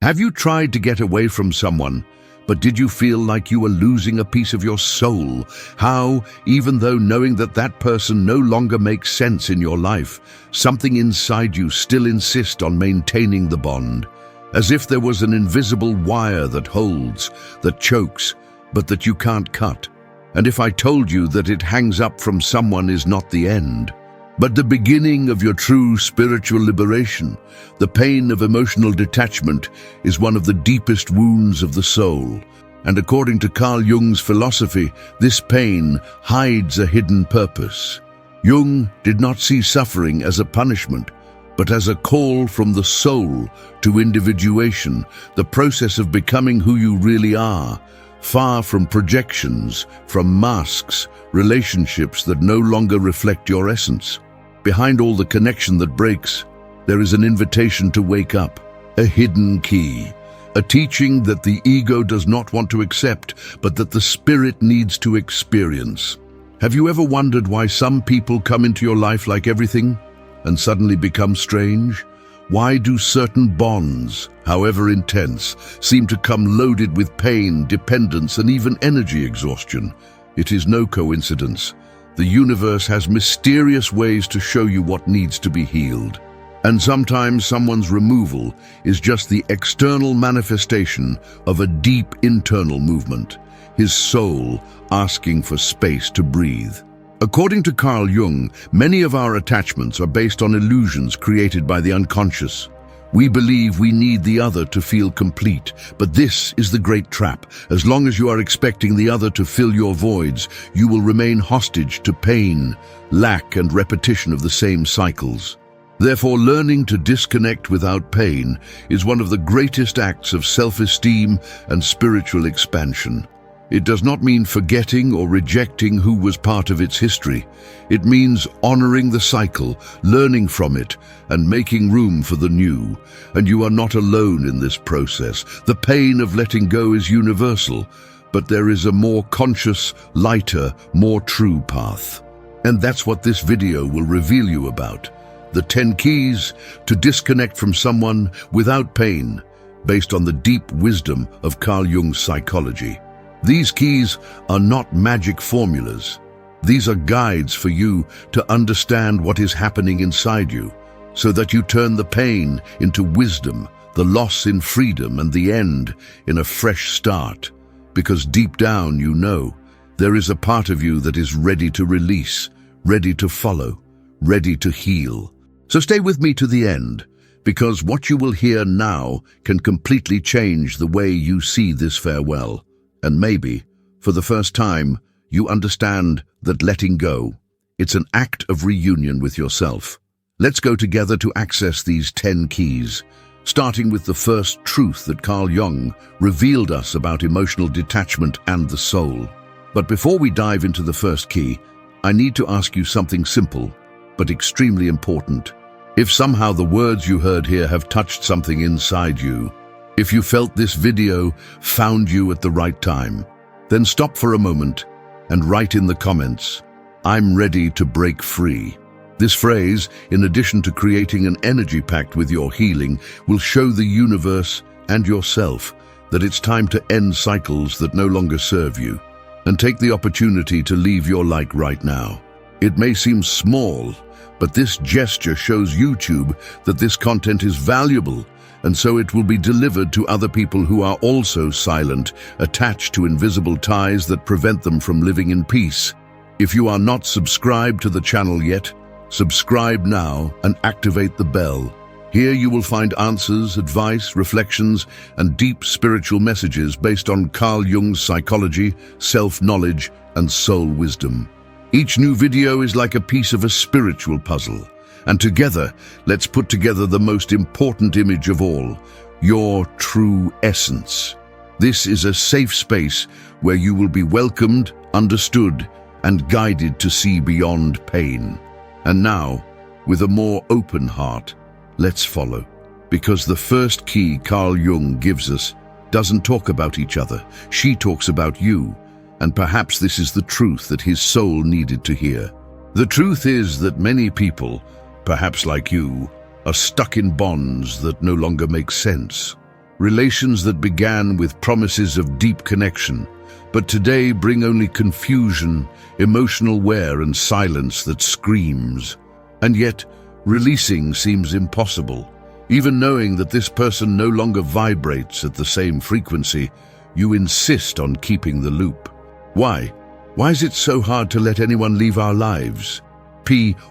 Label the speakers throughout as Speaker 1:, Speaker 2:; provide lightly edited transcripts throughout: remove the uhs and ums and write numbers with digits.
Speaker 1: Have you tried to get away from someone, but did you feel like you were losing a piece of your soul? How, even though knowing that that person no longer makes sense in your life, something inside you still insists on maintaining the bond, as if there was an invisible wire that holds, that chokes, but that you can't cut. And if I told you that it hangs up from someone is not the end, but the beginning of your true spiritual liberation, the pain of emotional detachment is one of the deepest wounds of the soul. And according to Carl Jung's philosophy, this pain hides a hidden purpose. Jung did not see suffering as a punishment, but as a call from the soul to individuation, the process of becoming who you really are, far from projections, from masks, relationships that no longer reflect your essence. Behind all the connection that breaks, there is an invitation to wake up, a hidden key, a teaching that the ego does not want to accept, but that the spirit needs to experience. Have you ever wondered why some people come into your life like everything and suddenly become strange? Why do certain bonds, however intense, seem to come loaded with pain, dependence, and even energy exhaustion? It is no coincidence. The universe has mysterious ways to show you what needs to be healed. And sometimes someone's removal is just the external manifestation of a deep internal movement, his soul asking for space to breathe. According to Carl Jung, many of our attachments are based on illusions created by the unconscious. We believe we need the other to feel complete, but this is the great trap. As long as you are expecting the other to fill your voids, you will remain hostage to pain, lack, and repetition of the same cycles. Therefore, learning to disconnect without pain is one of the greatest acts of self-esteem and spiritual expansion. It does not mean forgetting or rejecting who was part of its history. It means honoring the cycle, learning from it, and making room for the new. And you are not alone in this process. The pain of letting go is universal, but there is a more conscious, lighter, more true path. And that's what this video will reveal you about. The 10 keys to disconnect from someone without pain, based on the deep wisdom of Carl Jung's psychology. These keys are not magic formulas. These are guides for you to understand what is happening inside you, so that you turn the pain into wisdom, the loss in freedom, and the end in a fresh start. Because deep down you know there is a part of you that is ready to release, ready to follow, ready to heal. So stay with me to the end, because what you will hear now can completely change the way you see this farewell. And maybe, for the first time, you understand that letting go, it's an act of reunion with yourself. Let's go together to access these 10 keys, starting with the first truth that Carl Jung revealed us about emotional detachment and the soul. But before we dive into the first key, I need to ask you something simple, but extremely important. If somehow the words you heard here have touched something inside you, if you felt this video found you at the right time, then stop for a moment and write in the comments, "I'm ready to break free." This phrase, in addition to creating an energy pact with your healing, will show the universe and yourself that it's time to end cycles that no longer serve you, and take the opportunity to leave your light right now. It may seem small, but this gesture shows YouTube that this content is valuable, and so it will be delivered to other people who are also silent, attached to invisible ties that prevent them from living in peace. If you are not subscribed to the channel yet, subscribe now and activate the bell. Here you will find answers, advice, reflections, and deep spiritual messages based on Carl Jung's psychology, self-knowledge, and soul wisdom. Each new video is like a piece of a spiritual puzzle. And together, let's put together the most important image of all, your true essence. This is a safe space where you will be welcomed, understood, and guided to see beyond pain. And now, with a more open heart, let's follow. Because the first key Carl Jung gives us doesn't talk about each other. She talks about you. And perhaps this is the truth that his soul needed to hear. The truth is that many people, perhaps like you, are stuck in bonds that no longer make sense. Relations that began with promises of deep connection, but today bring only confusion, emotional wear, and silence that screams. And yet, releasing seems impossible. Even knowing that this person no longer vibrates at the same frequency, you insist on keeping the loop. Why? Why is it so hard to let anyone leave our lives?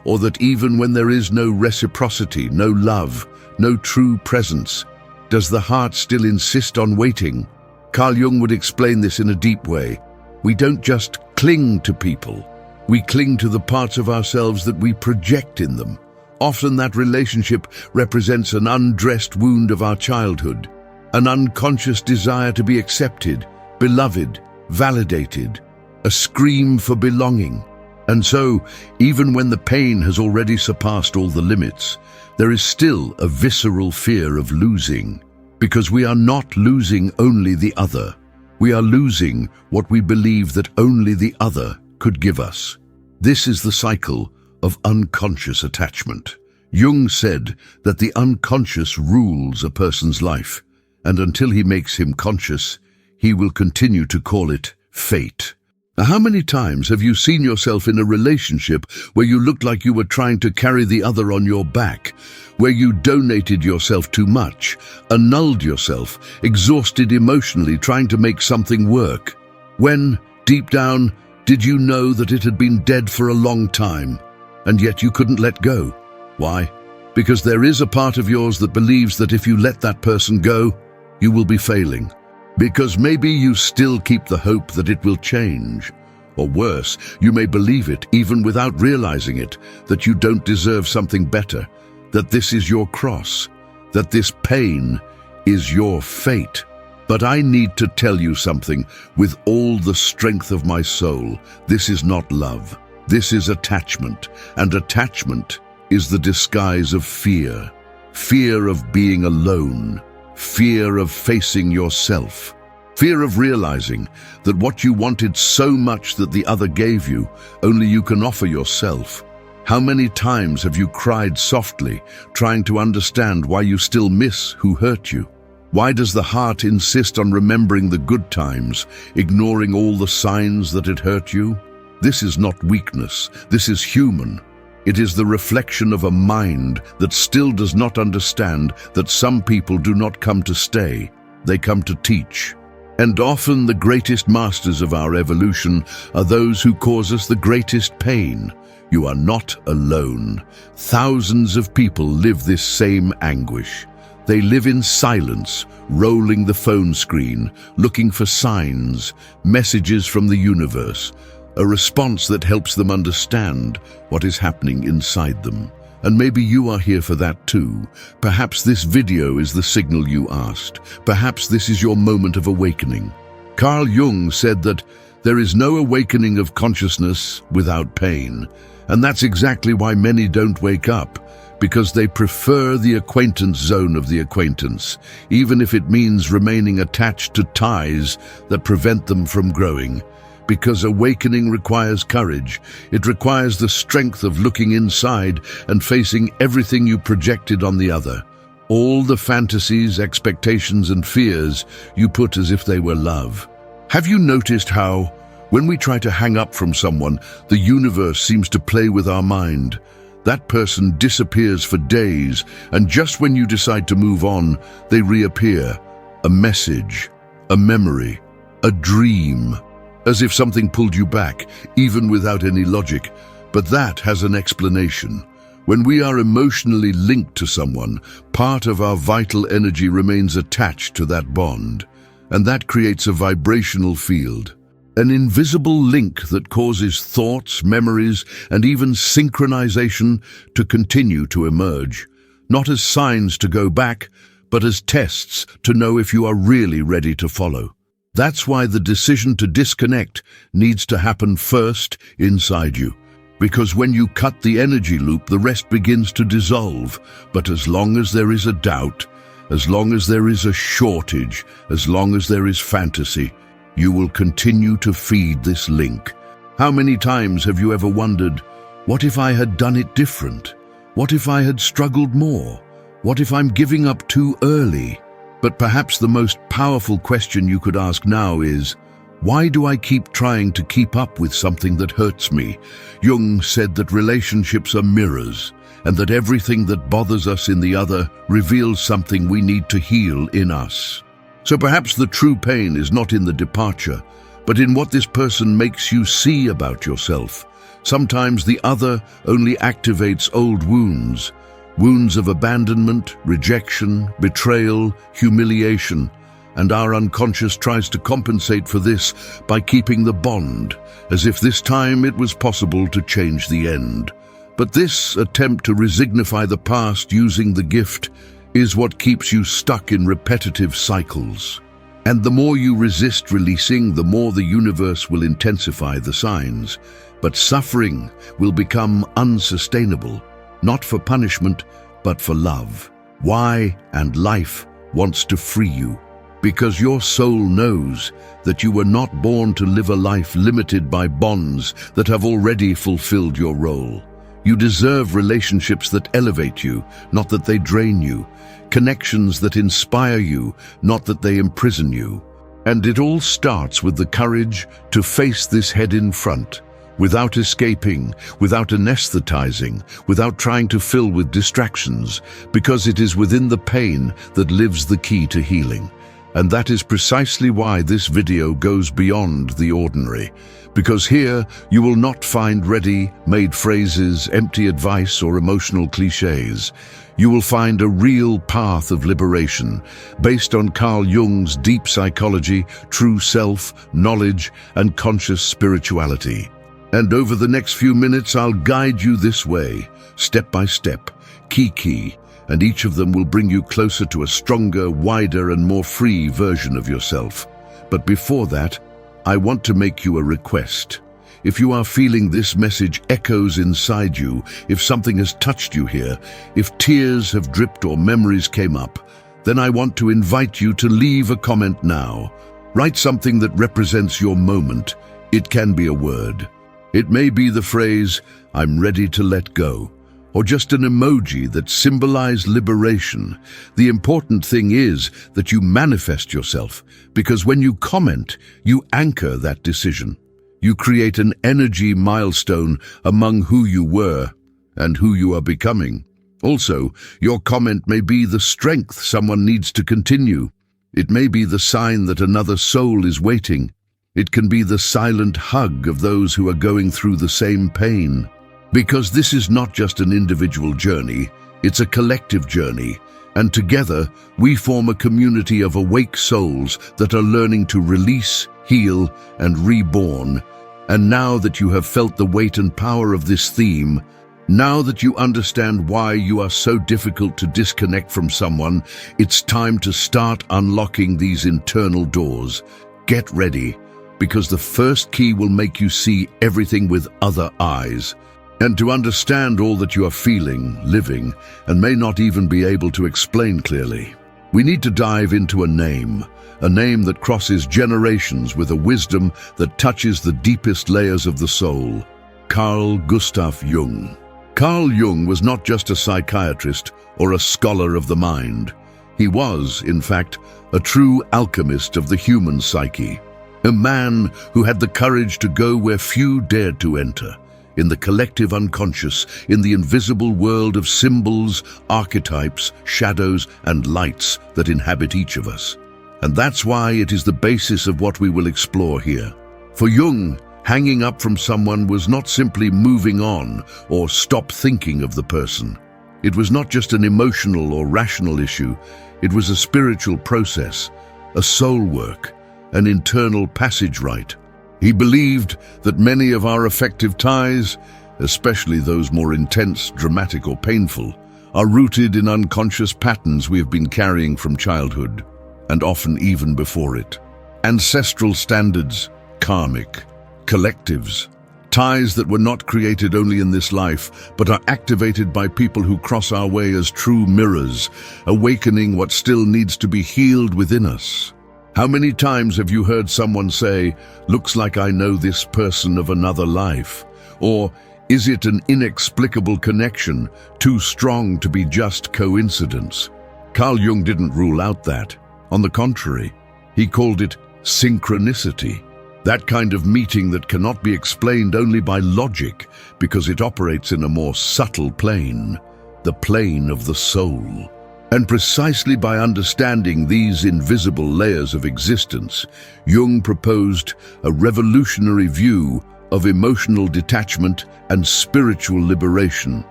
Speaker 1: Or that even when there is no reciprocity, no love, no true presence, does the heart still insist on waiting? Carl Jung would explain this in a deep way. We don't just cling to people. We cling to the parts of ourselves that we project in them. Often that relationship represents an undressed wound of our childhood, an unconscious desire to be accepted, beloved, validated, a scream for belonging. And so, even when the pain has already surpassed all the limits, there is still a visceral fear of losing. Because we are not losing only the other. We are losing what we believe that only the other could give us. This is the cycle of unconscious attachment. Jung said that the unconscious rules a person's life, and until he makes him conscious, he will continue to call it fate. Now, how many times have you seen yourself in a relationship where you looked like you were trying to carry the other on your back, where you donated yourself too much, annulled yourself, exhausted emotionally trying to make something work? When, deep down, did you know that it had been dead for a long time, and yet you couldn't let go? Why? Because there is a part of yours that believes that if you let that person go, you will be failing. Because maybe you still keep the hope that it will change. Or worse, you may believe it, even without realizing it, that you don't deserve something better, that this is your cross, that this pain is your fate. But I need to tell you something with all the strength of my soul. This is not love. This is attachment, and attachment is the disguise of fear. Fear of being alone. Fear of facing yourself. Fear of realizing that what you wanted so much that the other gave you, only you can offer yourself. How many times have you cried softly, trying to understand why you still miss who hurt you? Why does the heart insist on remembering the good times, ignoring all the signs that it hurt you? This is not weakness. This is human. It is the reflection of a mind that still does not understand that some people do not come to stay, they come to teach. And often the greatest masters of our evolution are those who cause us the greatest pain. You are not alone. Thousands of people live this same anguish. They live in silence, rolling the phone screen, looking for signs, messages from the universe, a response that helps them understand what is happening inside them. And maybe you are here for that too. Perhaps this video is the signal you asked. Perhaps this is your moment of awakening. Carl Jung said that there is no awakening of consciousness without pain. And that's exactly why many don't wake up, because they prefer the acquaintance zone of the acquaintance, even if it means remaining attached to ties that prevent them from growing. Because awakening requires courage. It requires the strength of looking inside and facing everything you projected on the other. All the fantasies, expectations, and fears you put as if they were love. Have you noticed how, when we try to hang up from someone, the universe seems to play with our mind? That person disappears for days, and just when you decide to move on, they reappear. A message, a memory, a dream. As if something pulled you back, even without any logic. But that has an explanation. When we are emotionally linked to someone, part of our vital energy remains attached to that bond. And that creates a vibrational field. An invisible link that causes thoughts, memories, and even synchronization to continue to emerge. Not as signs to go back, but as tests to know if you are really ready to follow. That's why the decision to disconnect needs to happen first inside you. Because when you cut the energy loop, the rest begins to dissolve. But as long as there is a doubt, as long as there is a shortage, as long as there is fantasy, you will continue to feed this link. How many times have you ever wondered, what if I had done it different? What if I had struggled more? What if I'm giving up too early? But perhaps the most powerful question you could ask now is, why do I keep trying to keep up with something that hurts me? Jung said that relationships are mirrors, and that everything that bothers us in the other reveals something we need to heal in us. So perhaps the true pain is not in the departure, but in what this person makes you see about yourself. Sometimes the other only activates old wounds, wounds of abandonment, rejection, betrayal, humiliation, and our unconscious tries to compensate for this by keeping the bond, as if this time it was possible to change the end. But this attempt to resignify the past using the gift is what keeps you stuck in repetitive cycles. And the more you resist releasing, the more the universe will intensify the signs. But suffering will become unsustainable, not for punishment, but for love. Why? And life wants to free you. Because your soul knows that you were not born to live a life limited by bonds that have already fulfilled your role. You deserve relationships that elevate you, not that they drain you. Connections that inspire you, not that they imprison you. And it all starts with the courage to face this head in front, without escaping, without anesthetizing, without trying to fill with distractions, because it is within the pain that lives the key to healing. And that is precisely why this video goes beyond the ordinary. Because here you will not find ready-made phrases, empty advice, or emotional cliches. You will find a real path of liberation, based on Carl Jung's deep psychology, true self, knowledge, and conscious spirituality. And over the next few minutes, I'll guide you this way, step by step, key, and each of them will bring you closer to a stronger, wider, and more free version of yourself. But before that, I want to make you a request. If you are feeling this message echoes inside you, if something has touched you here, if tears have dripped or memories came up, then I want to invite you to leave a comment now. Write something that represents your moment. It can be a word. It may be the phrase, "I'm ready to let go," or just an emoji that symbolizes liberation. The important thing is that you manifest yourself, because when you comment, you anchor that decision. You create an energy milestone among who you were and who you are becoming. Also, your comment may be the strength someone needs to continue. It may be the sign that another soul is waiting. It can be the silent hug of those who are going through the same pain. Because this is not just an individual journey, it's a collective journey. And together, we form a community of awake souls that are learning to release, heal, and reborn. And now that you have felt the weight and power of this theme, now that you understand why you are so difficult to disconnect from someone, it's time to start unlocking these internal doors. Get ready, because the first key will make you see everything with other eyes. And to understand all that you are feeling, living, and may not even be able to explain clearly, we need to dive into a name that crosses generations with a wisdom that touches the deepest layers of the soul. Carl Gustav Jung. Carl Jung was not just a psychiatrist or a scholar of the mind. He was, in fact, a true alchemist of the human psyche. A man who had the courage to go where few dared to enter, in the collective unconscious, in the invisible world of symbols, archetypes, shadows, and lights that inhabit each of us. And that's why it is the basis of what we will explore here. For Jung, hanging up from someone was not simply moving on or stop thinking of the person. It was not just an emotional or rational issue. It was a spiritual process, a soul work, an internal passage rite. He believed that many of our affective ties, especially those more intense, dramatic, or painful, are rooted in unconscious patterns we have been carrying from childhood, and often even before it. Ancestral standards, karmic, collectives, ties that were not created only in this life, but are activated by people who cross our way as true mirrors, awakening what still needs to be healed within us. How many times have you heard someone say, "Looks like I know this person of another life"? Or, "Is it an inexplicable connection, too strong to be just coincidence?" Carl Jung didn't rule out that. On the contrary, he called it synchronicity. That kind of meeting that cannot be explained only by logic because it operates in a more subtle plane, the plane of the soul. And precisely by understanding these invisible layers of existence, Jung proposed a revolutionary view of emotional detachment and spiritual liberation.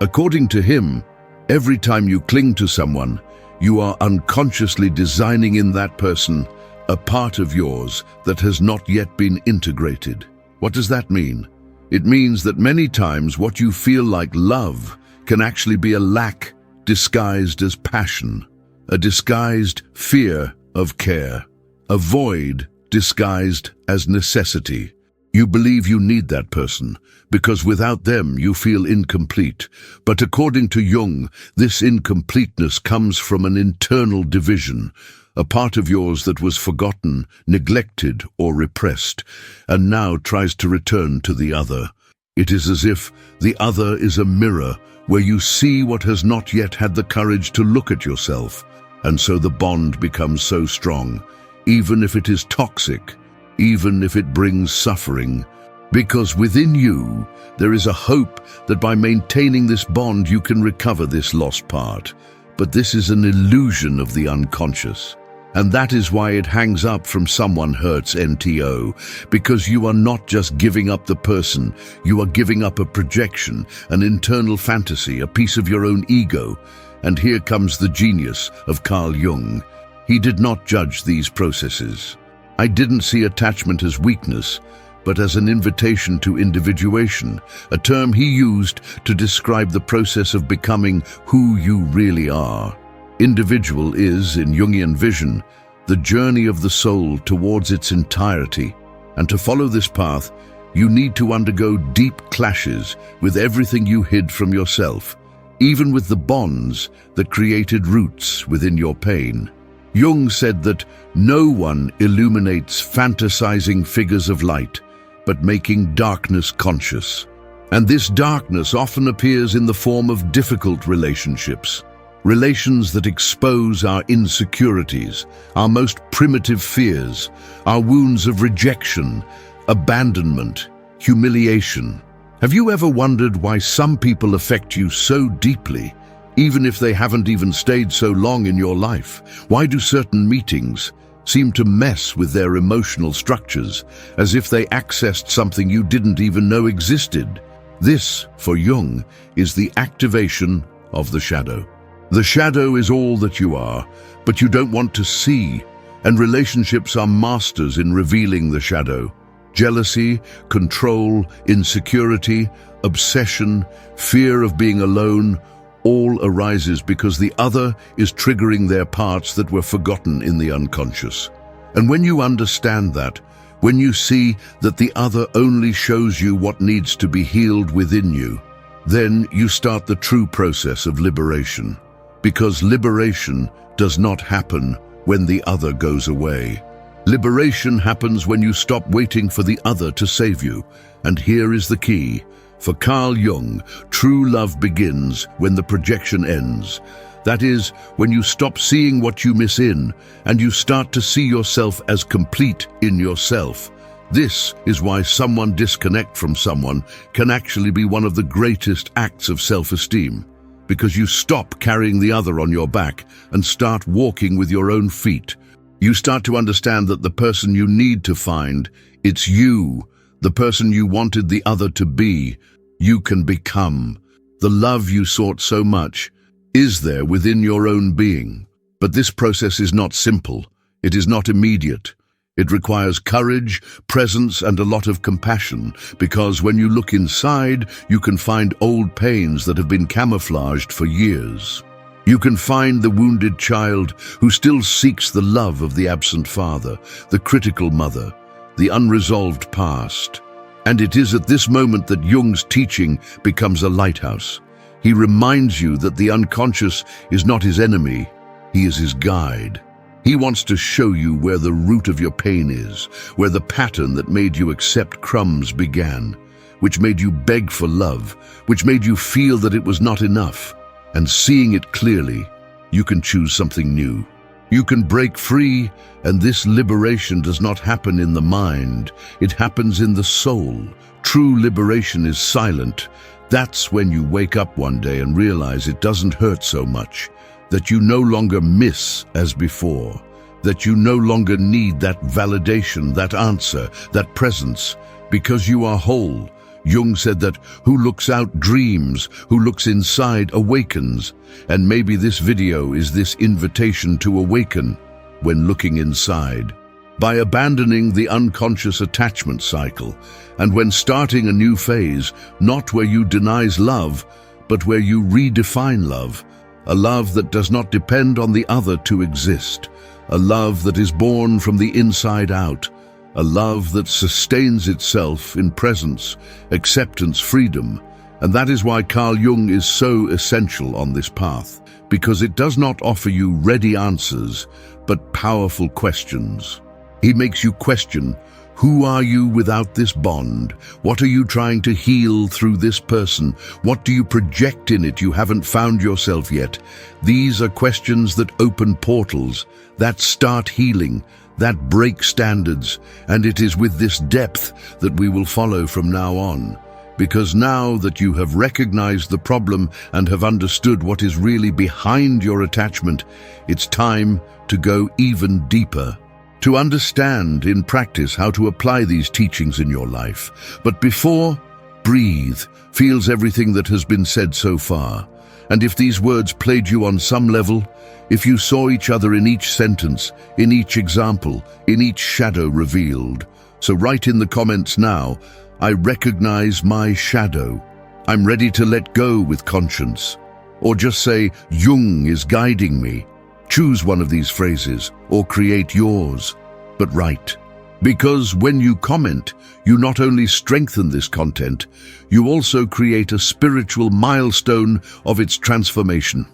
Speaker 1: According to him, every time you cling to someone, you are unconsciously designing in that person a part of yours that has not yet been integrated. What does that mean? It means that many times what you feel like love can actually be a lack disguised as passion, a disguised fear of care, a void disguised as necessity. You believe you need that person because without them you feel incomplete. But according to Jung, this incompleteness comes from an internal division, a part of yours that was forgotten, neglected, or repressed, and now tries to return to the other. It is as if the other is a mirror where you see what has not yet had the courage to look at yourself, and so the bond becomes so strong, even if it is toxic, even if it brings suffering, because within you there is a hope that by maintaining this bond you can recover this lost part. But this is an illusion of the unconscious. And that is why it hangs up from someone hurts NTO, because you are not just giving up the person, you are giving up a projection, an internal fantasy, a piece of your own ego. And here comes the genius of Carl Jung. He did not judge these processes. I didn't see attachment as weakness, but as an invitation to individuation, a term he used to describe the process of becoming who you really are. Individual is, in Jungian vision, the journey of the soul towards its entirety. And to follow this path, you need to undergo deep clashes with everything you hid from yourself, even with the bonds that created roots within your pain. Jung said that no one illuminates fantasizing figures of light, but making darkness conscious. And this darkness often appears in the form of difficult relationships. Relations that expose our insecurities, our most primitive fears, our wounds of rejection, abandonment, humiliation. Have you ever wondered why some people affect you so deeply, even if they haven't even stayed so long in your life? Why do certain meetings seem to mess with their emotional structures, as if they accessed something you didn't even know existed? This, for Jung, is the activation of the shadow. The shadow is all that you are, but you don't want to see, and relationships are masters in revealing the shadow. Jealousy, control, insecurity, obsession, fear of being alone, all arises because the other is triggering their parts that were forgotten in the unconscious. And when you understand that, when you see that the other only shows you what needs to be healed within you, then you start the true process of liberation. Because liberation does not happen when the other goes away. Liberation happens when you stop waiting for the other to save you. And here is the key. For Carl Jung, true love begins when the projection ends. That is, when you stop seeing what you miss in, and you start to see yourself as complete in yourself. This is why someone disconnect from someone can actually be one of the greatest acts of self-esteem. Because you stop carrying the other on your back and start walking with your own feet. You start to understand that the person you need to find, it's you, the person you wanted the other to be, you can become. The love you sought so much is there within your own being. But this process is not simple. It is not immediate. It requires courage, presence, and a lot of compassion, because when you look inside, you can find old pains that have been camouflaged for years. You can find the wounded child who still seeks the love of the absent father, the critical mother, the unresolved past. And it is at this moment that Jung's teaching becomes a lighthouse. He reminds you that the unconscious is not his enemy, he is his guide. He wants to show you where the root of your pain is, where the pattern that made you accept crumbs began, which made you beg for love, which made you feel that it was not enough. And seeing it clearly, you can choose something new. You can break free, and this liberation does not happen in the mind. It happens in the soul. True liberation is silent. That's when you wake up one day and realize it doesn't hurt so much, that you no longer miss as before, that you no longer need that validation, that answer, that presence, because you are whole. Jung said that who looks out dreams, who looks inside awakens, and maybe this video is this invitation to awaken when looking inside. By abandoning the unconscious attachment cycle, and when starting a new phase, not where you denies love, but where you redefine love, a love that does not depend on the other to exist, a love that is born from the inside out, a love that sustains itself in presence, acceptance, freedom. And that is why Carl Jung is so essential on this path, because it does not offer you ready answers, but powerful questions. He makes you question, who are you without this bond? What are you trying to heal through this person? What do you project in it you haven't found yourself yet? These are questions that open portals, that start healing, that break standards, and it is with this depth that we will follow from now on. Because now that you have recognized the problem and have understood what is really behind your attachment, it's time to go even deeper, to understand in practice how to apply these teachings in your life. But before, breathe, feels everything that has been said so far. And if these words played you on some level, if you saw each other in each sentence, in each example, in each shadow revealed, so write in the comments now, I recognize my shadow. I'm ready to let go with conscience. Or just say, Jung is guiding me. Choose one of these phrases or create yours, but write. Because when you comment, you not only strengthen this content, you also create a spiritual milestone of its transformation.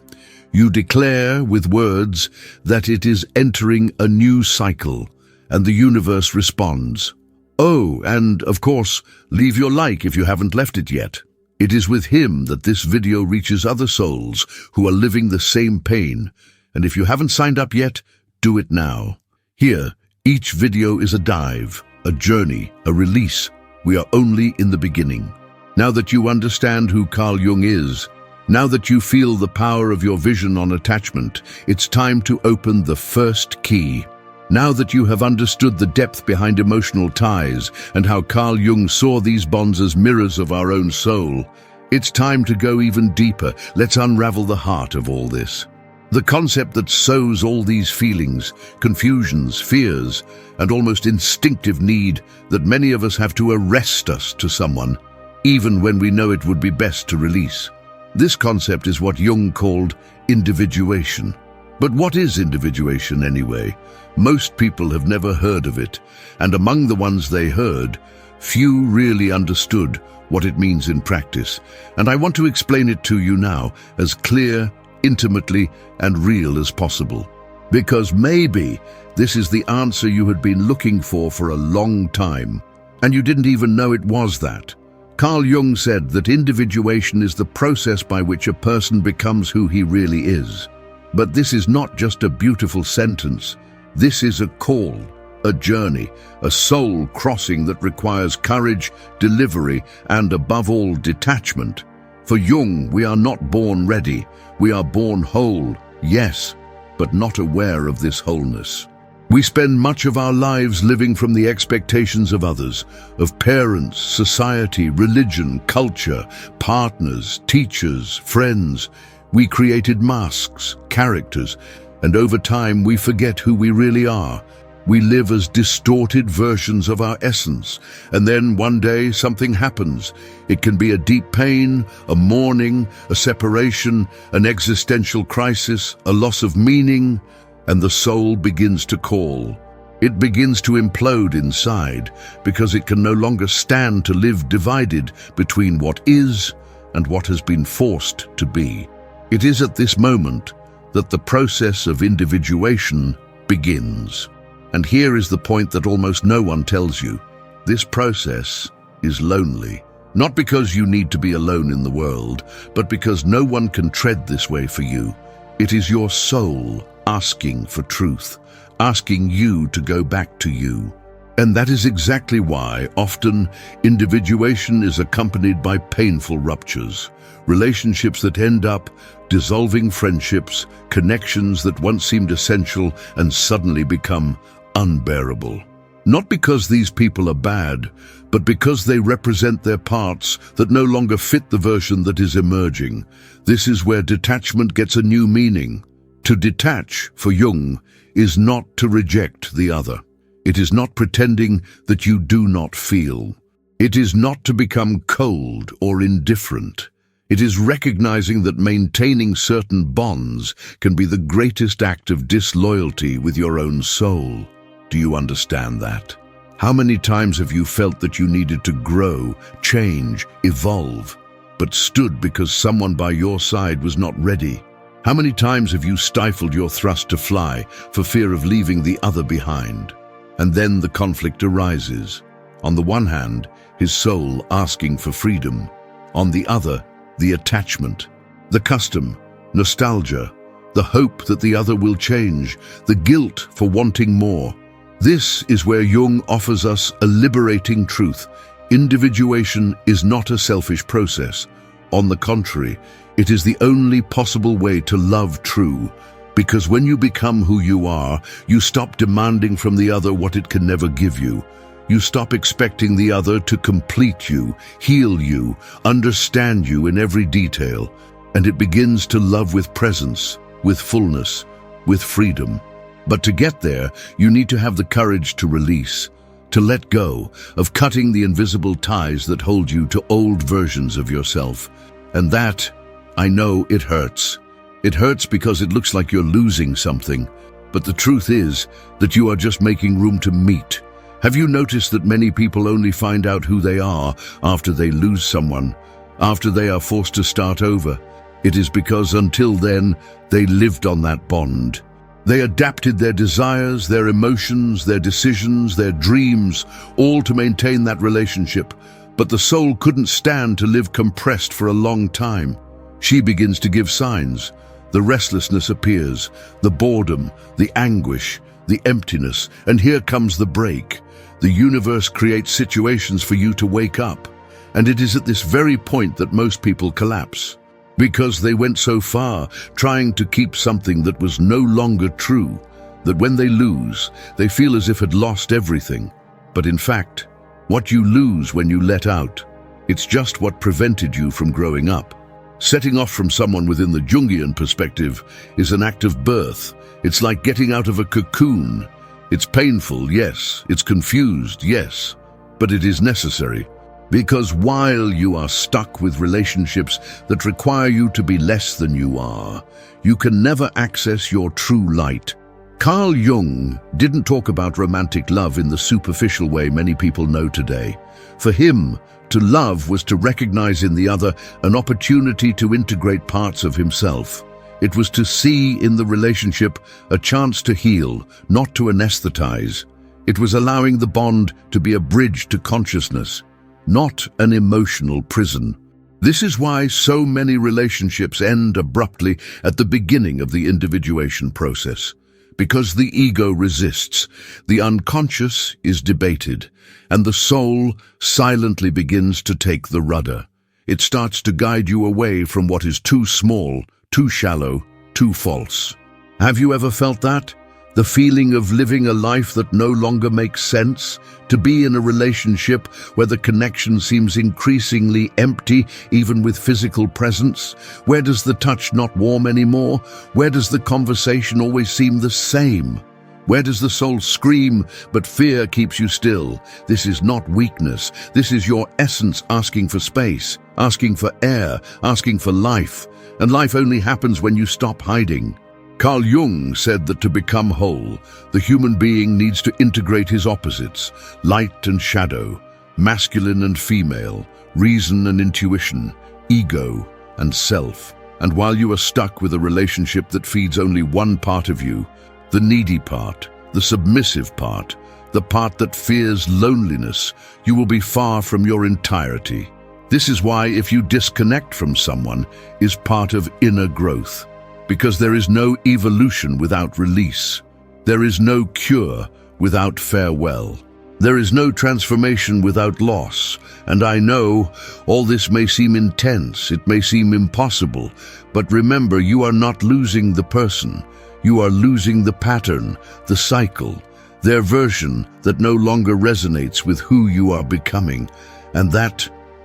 Speaker 1: You declare with words that it is entering a new cycle, and the universe responds. Oh, and of course, leave your like if you haven't left it yet. It is with him that this video reaches other souls who are living the same pain, and if you haven't signed up yet, do it now. Here, each video is a dive, a journey, a release. We are only in the beginning. Now that you understand who Carl Jung is, now that you feel the power of your vision on attachment, it's time to open the first key. Now that you have understood the depth behind emotional ties and how Carl Jung saw these bonds as mirrors of our own soul, it's time to go even deeper. Let's unravel the heart of all this. The concept that sows all these feelings, confusions, fears, and almost instinctive need that many of us have to arrest us to someone, even when we know it would be best to release. This concept is what Jung called individuation. But what is individuation anyway? Most people have never heard of it, and among the ones they heard, few really understood what it means in practice. And I want to explain it to you now, as clear, intimately, and real as possible. Because maybe this is the answer you had been looking for a long time, and you didn't even know it was that. Carl Jung said that individuation is the process by which a person becomes who he really is. But this is not just a beautiful sentence. This is a call, a journey, a soul crossing that requires courage, delivery, and above all, detachment. For Jung, we are not born ready. We are born whole, yes, but not aware of this wholeness. We spend much of our lives living from the expectations of others, of parents, society, religion, culture, partners, teachers, friends. We created masks, characters, and over time we forget who we really are. We live as distorted versions of our essence, and then one day something happens. It can be a deep pain, a mourning, a separation, an existential crisis, a loss of meaning, and the soul begins to call. It begins to implode inside because it can no longer stand to live divided between what is and what has been forced to be. It is at this moment that the process of individuation begins. And here is the point that almost no one tells you. This process is lonely. Not because you need to be alone in the world, but because no one can tread this way for you. It is your soul asking for truth, asking you to go back to you. And that is exactly why often individuation is accompanied by painful ruptures, relationships that end up dissolving friendships, connections that once seemed essential and suddenly become unbearable. Not because these people are bad, but because they represent their parts that no longer fit the version that is emerging. This is where detachment gets a new meaning. To detach, for Jung, is not to reject the other. It is not pretending that you do not feel. It is not to become cold or indifferent. It is recognizing that maintaining certain bonds can be the greatest act of disloyalty with your own soul. Do you understand that? How many times have you felt that you needed to grow, change, evolve, but stood because someone by your side was not ready? How many times have you stifled your thrust to fly for fear of leaving the other behind? And then the conflict arises. On the one hand, his soul asking for freedom. On the other, the attachment, the custom, nostalgia, the hope that the other will change, the guilt for wanting more. This is where Jung offers us a liberating truth. Individuation is not a selfish process. On the contrary, it is the only possible way to love true. Because when you become who you are, you stop demanding from the other what it can never give you. You stop expecting the other to complete you, heal you, understand you in every detail, and it begins to love with presence, with fullness, with freedom. But to get there, you need to have the courage to release, to let go of cutting the invisible ties that hold you to old versions of yourself. And that, I know, it hurts. It hurts because it looks like you're losing something, but the truth is that you are just making room to meet. Have you noticed that many people only find out who they are after they lose someone, after they are forced to start over? It is because until then, they lived on that bond. They adapted their desires, their emotions, their decisions, their dreams, all to maintain that relationship. But the soul couldn't stand to live compressed for a long time. She begins to give signs. The restlessness appears, the boredom, the anguish, the emptiness, and here comes the break. The universe creates situations for you to wake up, and it is at this very point that most people collapse, because they went so far trying to keep something that was no longer true, that when they lose, they feel as if it lost everything. But in fact, what you lose when you let out, it's just what prevented you from growing up. Setting off from someone within the Jungian perspective is an act of birth. It's like getting out of a cocoon. It's painful, yes. It's confused, yes. But it is necessary. Because while you are stuck with relationships that require you to be less than you are, you can never access your true light. Carl Jung didn't talk about romantic love in the superficial way many people know today. For him, to love was to recognize in the other an opportunity to integrate parts of himself. It was to see in the relationship a chance to heal, not to anesthetize. It was allowing the bond to be a bridge to consciousness, not an emotional prison. This is why so many relationships end abruptly at the beginning of the individuation process. Because the ego resists, the unconscious is debated, and the soul silently begins to take the rudder. It starts to guide you away from what is too small, too shallow, too false. Have you ever felt that? The feeling of living a life that no longer makes sense? To be in a relationship where the connection seems increasingly empty, even with physical presence? Where does the touch not warm anymore? Where does the conversation always seem the same? Where does the soul scream, but fear keeps you still? This is not weakness. This is your essence asking for space, asking for air, asking for life. And life only happens when you stop hiding. Carl Jung said that to become whole, the human being needs to integrate his opposites, light and shadow, masculine and female, reason and intuition, ego and self. And while you are stuck with a relationship that feeds only one part of you, the needy part, the submissive part, the part that fears loneliness, you will be far from your entirety. This is why if you disconnect from someone is part of inner growth. because there is no evolution without release. There is no cure without farewell. There is no transformation without loss. And I know all this may seem intense, it may seem impossible, but remember, you are not losing the person. You are losing the pattern, the cycle, their version that no longer resonates with who you are becoming. And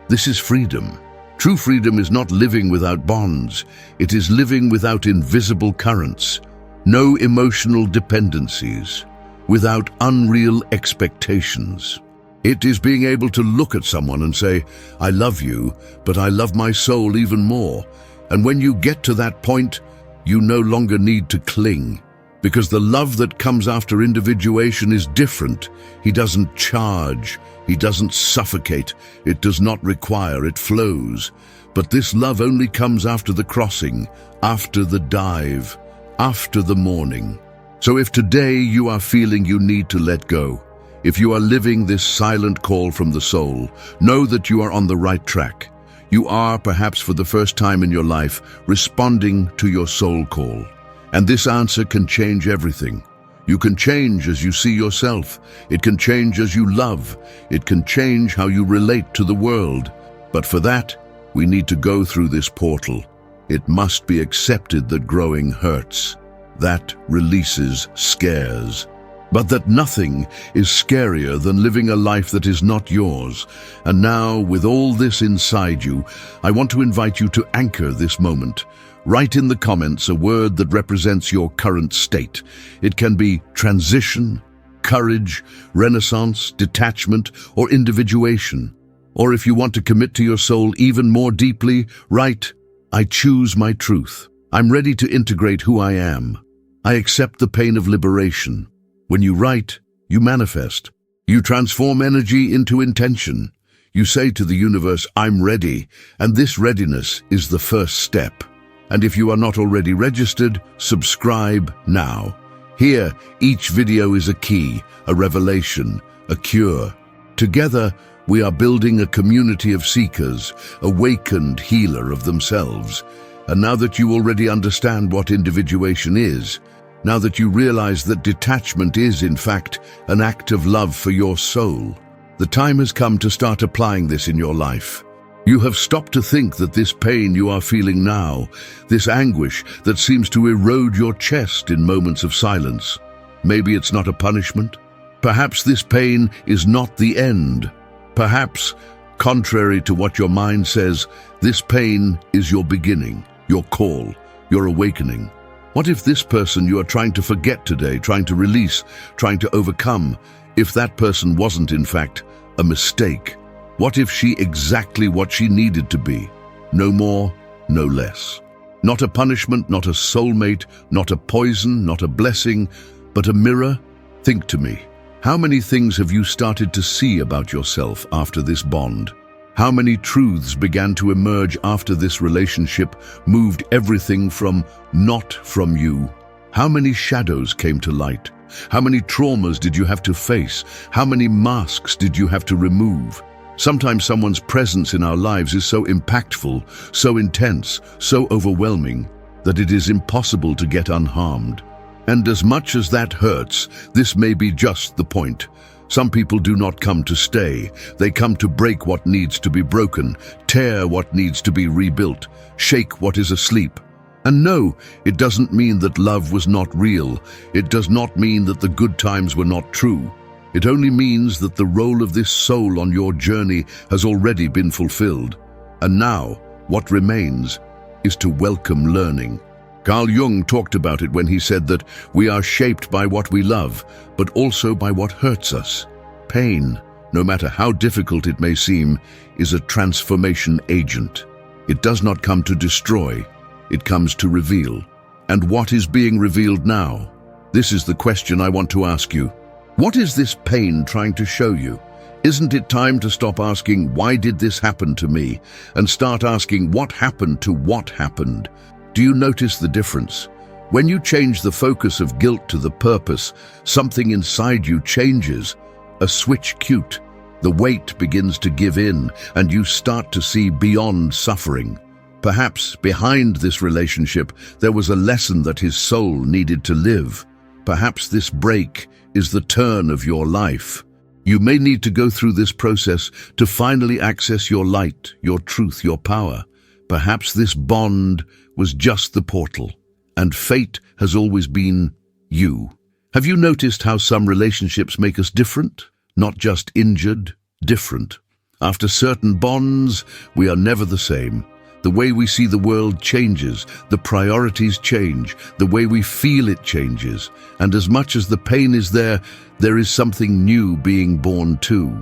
Speaker 1: this is freedom. True freedom is not living without bonds. It is living without invisible currents, no emotional dependencies, without unreal expectations. It is being able to look at someone and say, I love you, but I love my soul even more. And when you get to that point, you no longer need to cling, because the love that comes after individuation is different. He doesn't charge, he doesn't suffocate, it does not require, it flows. But this love only comes after the crossing, after the dive, after the mourning. So if today you are feeling you need to let go, if you are living this silent call from the soul, know that you are on the right track. You are, perhaps for the first time in your life, responding to your soul call. And this answer can change everything. You can change as you see yourself. It can change as you love. It can change how you relate to the world. But for that, we need to go through this portal. It must be accepted that growing hurts. That releases scares. But that nothing is scarier than living a life that is not yours. And now, with all this inside you, I want to invite you to anchor this moment. Write in the comments a word that represents your current state. It can be transition, courage, renaissance, detachment, or individuation. Or if you want to commit to your soul even more deeply, write, I choose my truth. I'm ready to integrate who I am. I accept the pain of liberation. When you write, you manifest. You transform energy into intention. You say to the universe, I'm ready, and this readiness is the first step. And if you are not already registered, subscribe now. Here, each video is a key, a revelation, a cure. Together, we are building a community of seekers, awakened healer of themselves. And now that you already understand what individuation is, now that you realize that detachment is, in fact, an act of love for your soul, the time has come to start applying this in your life. You have stopped to think that this pain you are feeling now, this anguish that seems to erode your chest in moments of silence, maybe it's not a punishment. Perhaps this pain is not the end. Perhaps, contrary to what your mind says, this pain is your beginning, your call, your awakening. What if this person you are trying to forget today, trying to release, trying to overcome, if that person wasn't, in fact, a mistake? What if she exactly what she needed to be? No more, no less. Not a punishment, not a soulmate, not a poison, not a blessing, but a mirror? Think to me. How many things have you started to see about yourself after this bond? How many truths began to emerge after this relationship moved everything from not from you? How many shadows came to light? How many traumas did you have to face? How many masks did you have to remove? Sometimes someone's presence in our lives is so impactful, so intense, so overwhelming, that it is impossible to get unharmed. And as much as that hurts, this may be just the point. Some people do not come to stay. They come to break what needs to be broken, tear what needs to be rebuilt, shake what is asleep. And no, it doesn't mean that love was not real. It does not mean that the good times were not true. It only means that the role of this soul on your journey has already been fulfilled. And now, what remains is to welcome learning. Carl Jung talked about it when he said that we are shaped by what we love, but also by what hurts us. Pain, no matter how difficult it may seem, is a transformation agent. It does not come to destroy, it comes to reveal. And what is being revealed now? This is the question I want to ask you. What is this pain trying to show you? Isn't it time to stop asking, why did this happen to me? And start asking, what happened to what happened? Do you notice the difference? When you change the focus of guilt to the purpose, something inside you changes. A switch cute. The weight begins to give in, and you start to see beyond suffering. Perhaps behind this relationship there was a lesson that his soul needed to live. Perhaps this break is the turn of your life. You may need to go through this process to finally access your light, your truth, your power. Perhaps this bond was just the portal, and fate has always been you. Have you noticed how some relationships make us different? Not just injured, different. After certain bonds, we are never the same. The way we see the world changes, the priorities change, the way we feel it changes. And as much as the pain is there, there is something new being born too.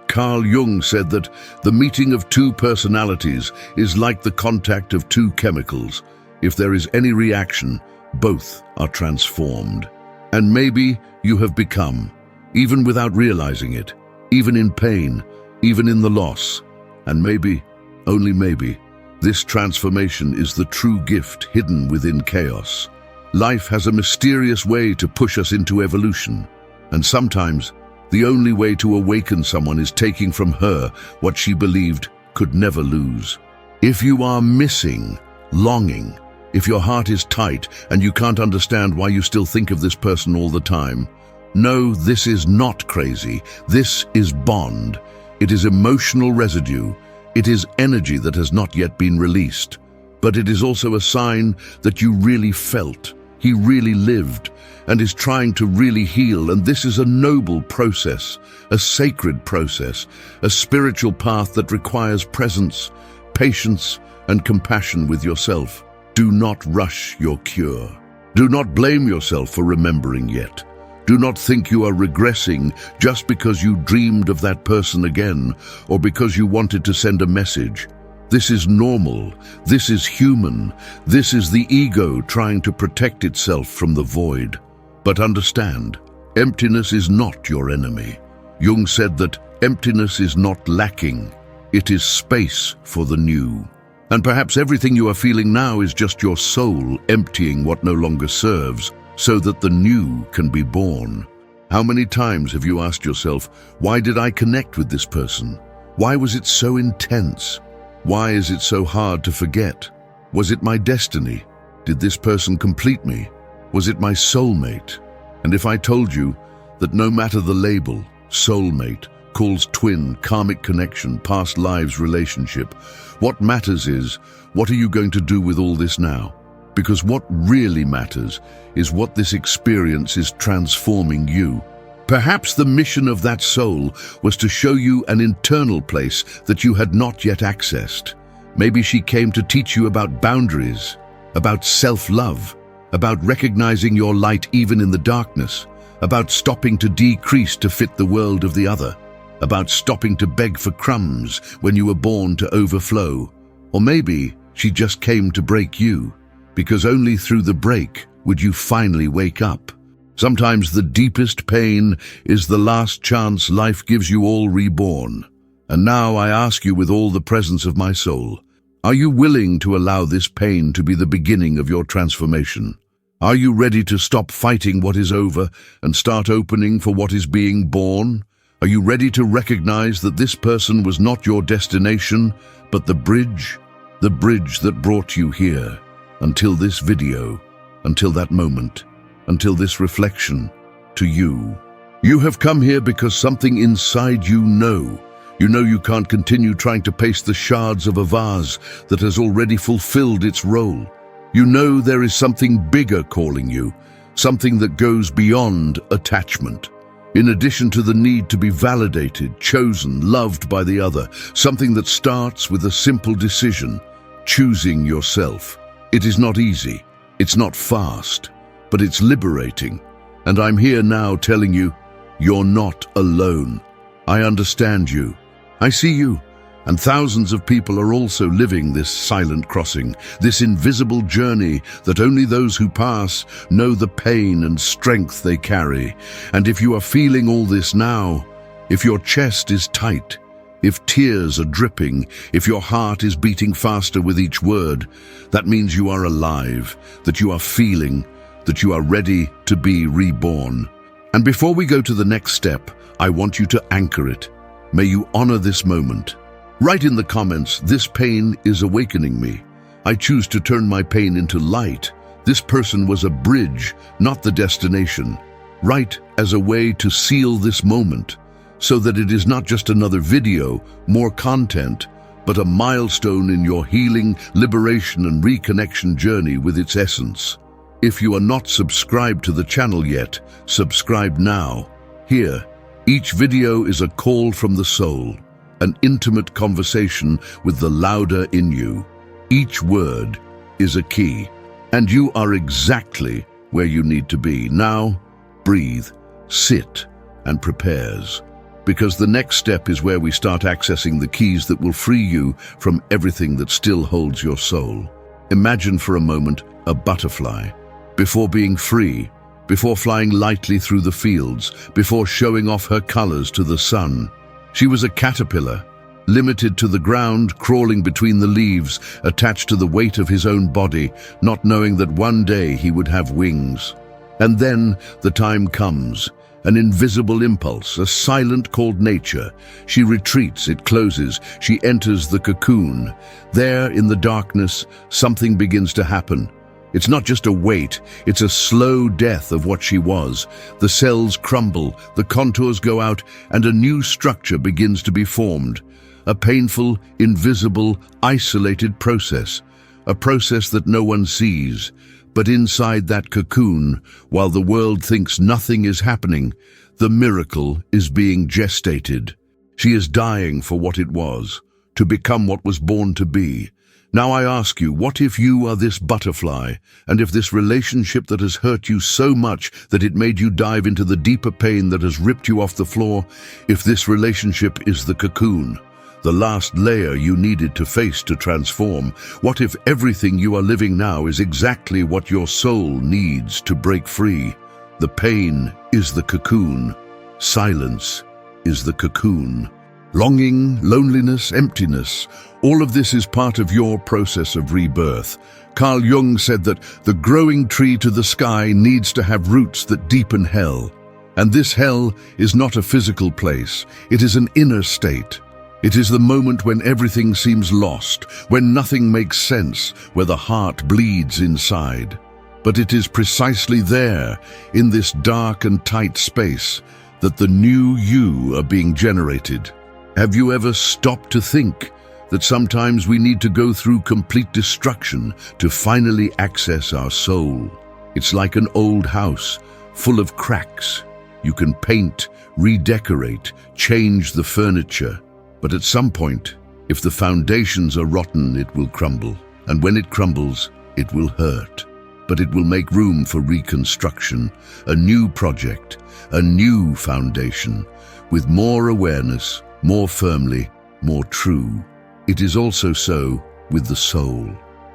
Speaker 1: Carl Jung said that the meeting of two personalities is like the contact of two chemicals. If there is any reaction, both are transformed. And maybe you have become, even without realizing it, even in pain, even in the loss. And maybe, only maybe, this transformation is the true gift hidden within chaos. Life has a mysterious way to push us into evolution, and sometimes the only way to awaken someone is taking from her what she believed could never lose. If you are missing, longing, if your heart is tight and you can't understand why you still think of this person all the time, no, this is not crazy. This is bond. It is emotional residue. It is energy that has not yet been released. But it is also a sign that you really felt, he really lived, and is trying to really heal. And this is a noble process, a sacred process, a spiritual path that requires presence, patience, and compassion with yourself. Do not rush your cure. Do not blame yourself for remembering yet. Do not think you are regressing just because you dreamed of that person again or because you wanted to send a message. This is normal. This is human. This is the ego trying to protect itself from the void. But understand, emptiness is not your enemy. Jung said that emptiness is not lacking. It is space for the new. And perhaps everything you are feeling now is just your soul emptying what no longer serves, so that the new can be born. How many times have you asked yourself, why did I connect with this person? Why was it so intense? Why is it so hard to forget? Was it my destiny? Did this person complete me? Was it my soulmate? And if I told you that no matter the label, soulmate, calls twin, karmic connection, past lives relationship, what matters is, what are you going to do with all this now? Because what really matters is what this experience is transforming you. Perhaps the mission of that soul was to show you an internal place that you had not yet accessed. Maybe she came to teach you about boundaries, about self-love, about recognizing your light even in the darkness, about stopping to decrease to fit the world of the other, about stopping to beg for crumbs when you were born to overflow. Or maybe she just came to break you, because only through the break would you finally wake up. Sometimes the deepest pain is the last chance life gives you all reborn. And now I ask you with all the presence of my soul, are you willing to allow this pain to be the beginning of your transformation? Are you ready to stop fighting what is over and start opening for what is being born? Are you ready to recognize that this person was not your destination, but the bridge that brought you here, until this video, until that moment, until this reflection, to you? You have come here because something inside you know. You know you can't continue trying to paste the shards of a vase that has already fulfilled its role. You know there is something bigger calling you, something that goes beyond attachment. In addition to the need to be validated, chosen, loved by the other, something that starts with a simple decision, choosing yourself. It is not easy, it's not fast, but it's liberating. And I'm here now telling you, you're not alone. I understand you. I see you. And thousands of people are also living this silent crossing, this invisible journey that only those who pass know the pain and strength they carry. And if you are feeling all this now, if your chest is tight, if tears are dripping, if your heart is beating faster with each word, that means you are alive, that you are feeling, that you are ready to be reborn. And before we go to the next step, I want you to anchor it. May you honor this moment. Write in the comments, this pain is awakening me. I choose to turn my pain into light. This person was a bridge, not the destination. Write as a way to seal this moment, so that it is not just another video, more content, but a milestone in your healing, liberation, and reconnection journey with its essence. If you are not subscribed to the channel yet, subscribe now. Here, each video is a call from the soul, an intimate conversation with the louder in you. Each word is a key, and you are exactly where you need to be. Now, breathe, sit, and prepares. Because the next step is where we start accessing the keys that will free you from everything that still holds your soul. Imagine for a moment a butterfly. Before being free, before flying lightly through the fields, before showing off her colors to the sun, she was a caterpillar, limited to the ground, crawling between the leaves, attached to the weight of his own body, not knowing that one day he would have wings. And then the time comes. An invisible impulse, a silent called nature. She retreats, it closes, she enters the cocoon. There, in the darkness, something begins to happen. It's not just a weight, it's a slow death of what she was. The cells crumble, the contours go out, and a new structure begins to be formed. A painful, invisible, isolated process. A process that no one sees. But inside that cocoon, while the world thinks nothing is happening, the miracle is being gestated. She is dying for what it was, to become what was born to be. Now I ask you, what if you are this butterfly, and if this relationship that has hurt you so much that it made you dive into the deeper pain that has ripped you off the floor, if this relationship is the cocoon, the last layer you needed to face to transform? What if everything you are living now is exactly what your soul needs to break free? The pain is the cocoon. Silence is the cocoon. Longing, loneliness, emptiness, all of this is part of your process of rebirth. Carl Jung said that the growing tree to the sky needs to have roots that deepen hell. And this hell is not a physical place, it is an inner state. It is the moment when everything seems lost, when nothing makes sense, where the heart bleeds inside. But it is precisely there, in this dark and tight space, that the new you are being generated. Have you ever stopped to think that sometimes we need to go through complete destruction to finally access our soul? It's like an old house, full of cracks. You can paint, redecorate, change the furniture. But at some point, if the foundations are rotten, it will crumble. And when it crumbles, it will hurt. But it will make room for reconstruction, a new project, a new foundation, with more awareness, more firmly, more true. It is also so with the soul.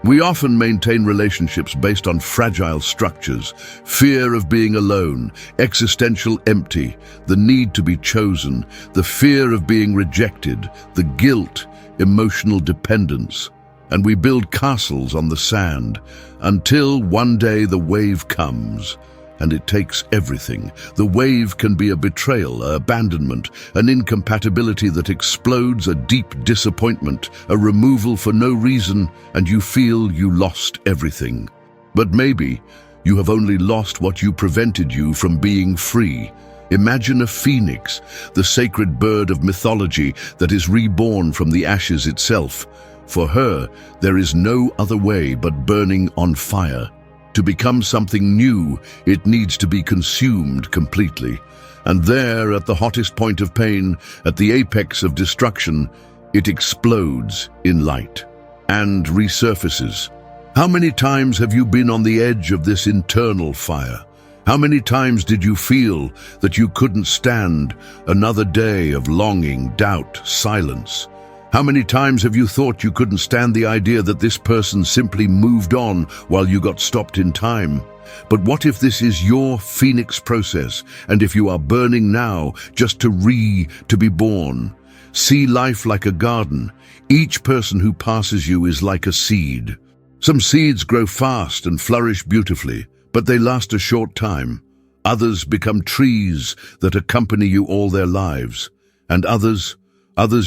Speaker 1: We often maintain relationships based on fragile structures, fear of being alone, existential empty, the need to be chosen, the fear of being rejected, the guilt, emotional dependence. And we build castles on the sand until one day the wave comes. And it takes everything. The wave can be a betrayal, an abandonment, an incompatibility that explodes, a deep disappointment, a removal for no reason, and you feel you lost everything. But maybe you have only lost what prevented you from being free. Imagine a phoenix, the sacred bird of mythology that is reborn from the ashes itself. For her, there is no other way but burning on fire. To become something new, it needs to be consumed completely. And there, at the hottest point of pain, at the apex of destruction, it explodes in light and resurfaces. How many times have you been on the edge of this internal fire? How many times did you feel that you couldn't stand another day of longing, doubt, silence? How many times have you thought you couldn't stand the idea that this person simply moved on while you got stopped in time? But what if this is your phoenix process, and if you are burning now just to be born? See life like a garden. Each person who passes you is like a seed. Some seeds grow fast and flourish beautifully, but they last a short time. Others become trees that accompany you all their lives. And others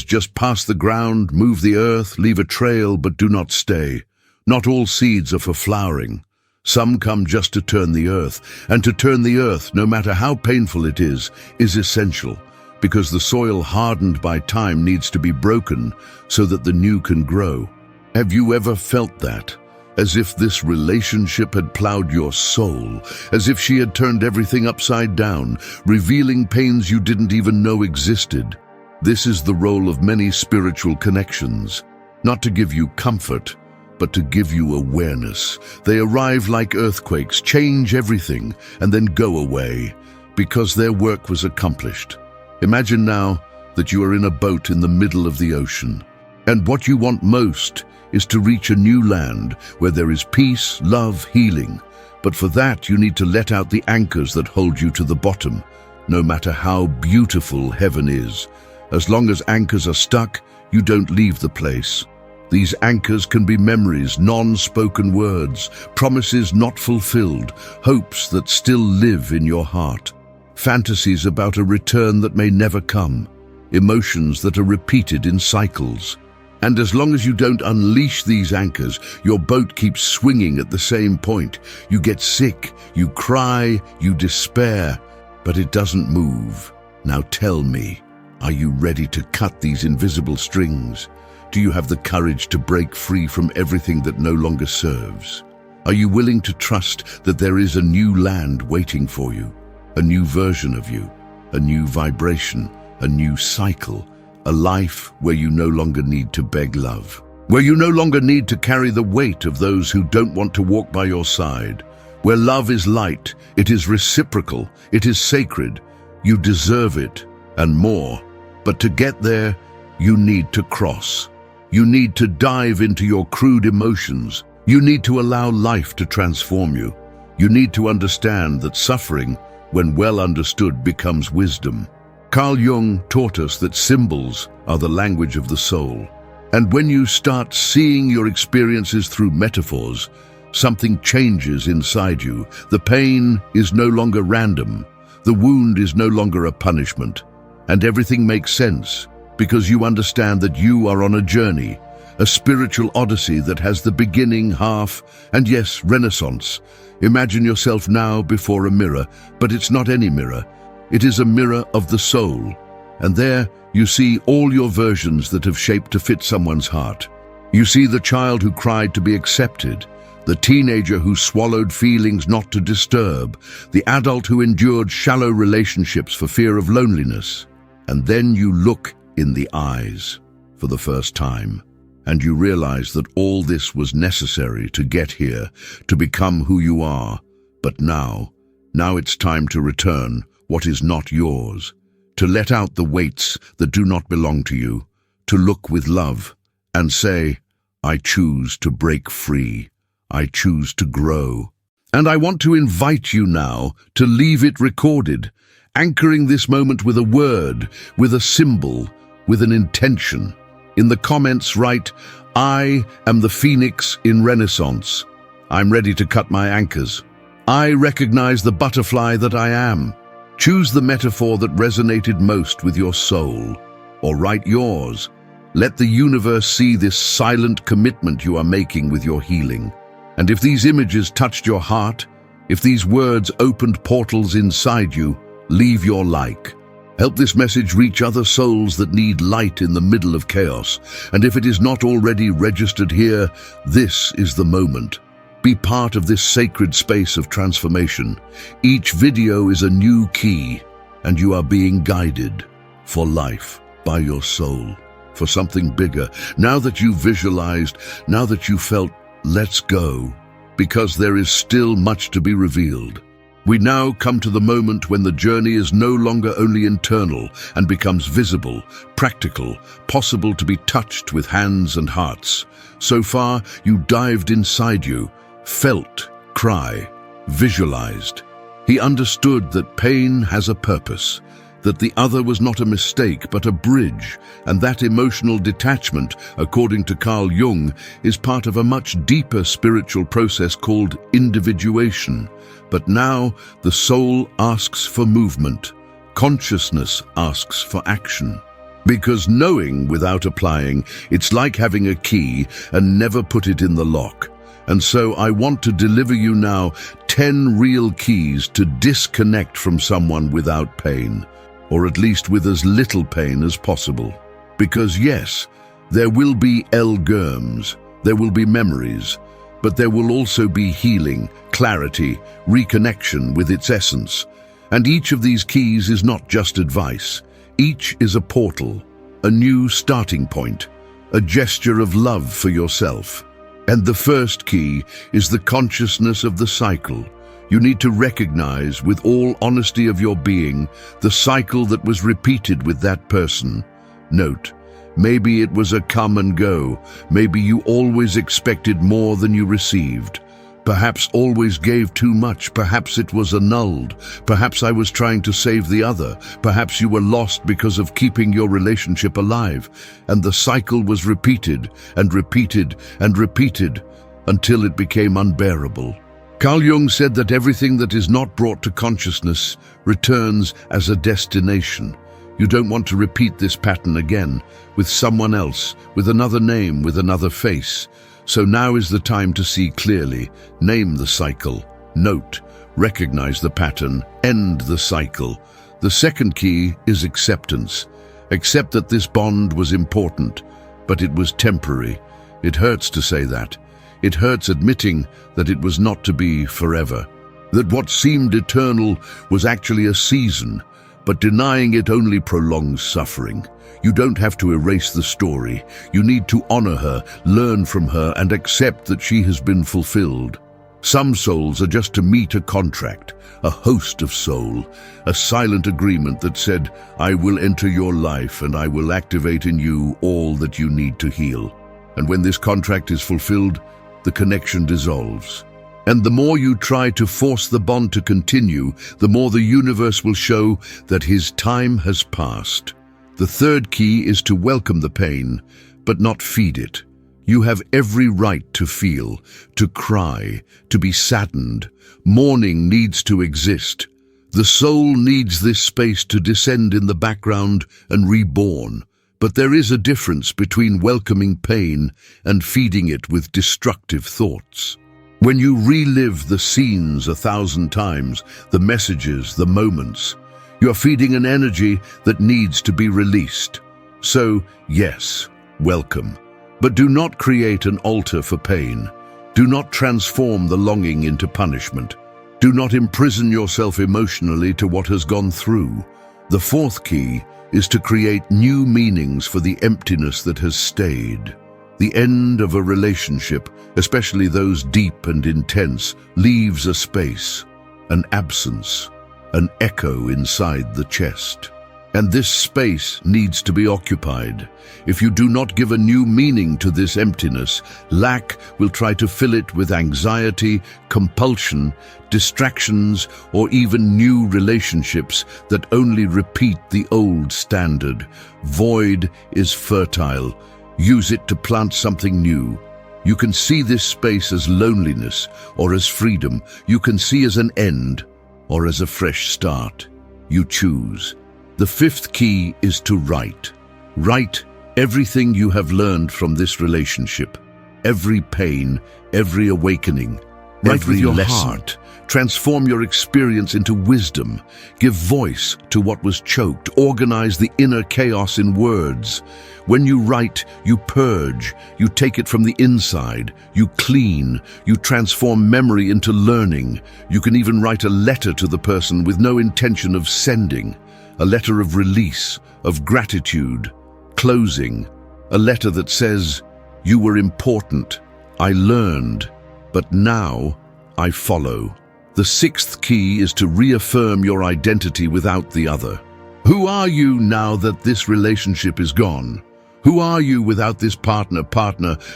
Speaker 1: just pass the ground, move the earth, leave a trail, but do not stay. Not all seeds are for flowering. Some come just to turn the earth, and to turn the earth, no matter how painful it is essential, because the soil hardened by time needs to be broken so that the new can grow. Have you ever felt that? As if this relationship had plowed your soul, as if she had turned everything upside down, revealing pains you didn't even know existed. This is the role of many spiritual connections, not to give you comfort, but to give you awareness. They arrive like earthquakes, change everything, and then go away, because their work was accomplished. Imagine now that you are in a boat in the middle of the ocean, and what you want most is to reach a new land where there is peace, love, healing. But for that, you need to let out the anchors that hold you to the bottom, no matter how beautiful heaven is. As long as anchors are stuck, you don't leave the place. These anchors can be memories, non-spoken words, promises not fulfilled, hopes that still live in your heart, fantasies about a return that may never come, emotions that are repeated in cycles. And as long as you don't unleash these anchors, your boat keeps swinging at the same point. You get sick, you cry, you despair, but it doesn't move. Now tell me, are you ready to cut these invisible strings? Do you have the courage to break free from everything that no longer serves? Are you willing to trust that there is a new land waiting for you? A new version of you, a new vibration, a new cycle, a life where you no longer need to beg love, where you no longer need to carry the weight of those who don't want to walk by your side, where love is light, it is reciprocal, it is sacred, you deserve it, and more. But to get there, you need to cross. You need to dive into your crude emotions. You need to allow life to transform you. You need to understand that suffering, when well understood, becomes wisdom. Carl Jung taught us that symbols are the language of the soul. And when you start seeing your experiences through metaphors, something changes inside you. The pain is no longer random. The wound is no longer a punishment. And everything makes sense because you understand that you are on a journey, a spiritual odyssey that has the beginning, half, and yes, renaissance. Imagine yourself now before a mirror, but it's not any mirror. It is a mirror of the soul. And there you see all your versions that have shaped to fit someone's heart. You see the child who cried to be accepted, the teenager who swallowed feelings not to disturb, the adult who endured shallow relationships for fear of loneliness. And then you look in the eyes for the first time, and you realize that all this was necessary to get here, to become who you are. But now it's time to return what is not yours, to let out the weights that do not belong to you, to look with love and say, I choose to break free. I choose to grow. And I want to invite you now to leave it recorded, anchoring this moment with a word, with a symbol, with an intention. In the comments write, I am the phoenix in Renaissance. I'm ready to cut my anchors. I recognize the butterfly that I am. Choose the metaphor that resonated most with your soul, or write yours. Let the universe see this silent commitment you are making with your healing. And if these images touched your heart, if these words opened portals inside you, leave your like. Help this message reach other souls that need light in the middle of chaos. And if it is not already registered here, this is the moment. Be part of this sacred space of transformation. Each video is a new key, and you are being guided for life by your soul, for something bigger. Now that you've visualized, now that you felt, let's go, because there is still much to be revealed. We now come to the moment when the journey is no longer only internal and becomes visible, practical, possible to be touched with hands and hearts. So far, you dived inside you, felt, cry, visualized. He understood that pain has a purpose, that the other was not a mistake but a bridge, and that emotional detachment, according to Carl Jung, is part of a much deeper spiritual process called individuation. But now the soul asks for movement, consciousness asks for action. Because knowing without applying, it's like having a key and never put it in the lock. And so I want to deliver you now 10 real keys to disconnect from someone without pain, or at least with as little pain as possible. Because yes, there will be germs, there will be memories, but there will also be healing, clarity, reconnection with its essence. And each of these keys is not just advice. Each is a portal, a new starting point, a gesture of love for yourself. And the first key is the consciousness of the cycle. You need to recognize, with all honesty of your being, the cycle that was repeated with that person. Note, maybe it was a come and go. Maybe you always expected more than you received. Perhaps always gave too much. Perhaps it was annulled. Perhaps I was trying to save the other. Perhaps you were lost because of keeping your relationship alive. And the cycle was repeated and repeated and repeated until it became unbearable. Carl Jung said that everything that is not brought to consciousness returns as a destination. You don't want to repeat this pattern again, with someone else, with another name, with another face. So now is the time to see clearly, name the cycle, note, recognize the pattern, end the cycle. The second key is acceptance. Accept that this bond was important, but it was temporary. It hurts to say that. It hurts admitting that it was not to be forever. That what seemed eternal was actually a season, but denying it only prolongs suffering. You don't have to erase the story. You need to honor her, learn from her, and accept that she has been fulfilled. Some souls are just to meet a contract, a host of soul, a silent agreement that said, I will enter your life and I will activate in you all that you need to heal. And when this contract is fulfilled, the connection dissolves. And the more you try to force the bond to continue, the more the universe will show that his time has passed. The third key is to welcome the pain, but not feed it. You have every right to feel, to cry, to be saddened. Mourning needs to exist. The soul needs this space to descend in the background and reborn. But there is a difference between welcoming pain and feeding it with destructive thoughts. When you relive the scenes 1,000 times, the messages, the moments, you're feeding an energy that needs to be released. So, yes, welcome. But do not create an altar for pain. Do not transform the longing into punishment. Do not imprison yourself emotionally to what has gone through. The fourth key is to create new meanings for the emptiness that has stayed. The end of a relationship, especially those deep and intense, leaves a space, an absence, an echo inside the chest. And this space needs to be occupied. If you do not give a new meaning to this emptiness, lack will try to fill it with anxiety, compulsion, distractions, or even new relationships that only repeat the old standard. Void is fertile. Use it to plant something new. You can see this space as loneliness or as freedom. You can see as an end or as a fresh start. You choose. The fifth key is to write. Write everything you have learned from this relationship. Every pain, every awakening, write with your heart. Transform your experience into wisdom. Give voice to what was choked. Organize the inner chaos in words. When you write, you purge. You take it from the inside. You clean. You transform memory into learning. You can even write a letter to the person with no intention of sending. A letter of release, of gratitude, closing. A letter that says, you were important. I learned, but now I follow. The sixth key is to reaffirm your identity without the other. Who are you now that this relationship is gone? Who are you without this partner,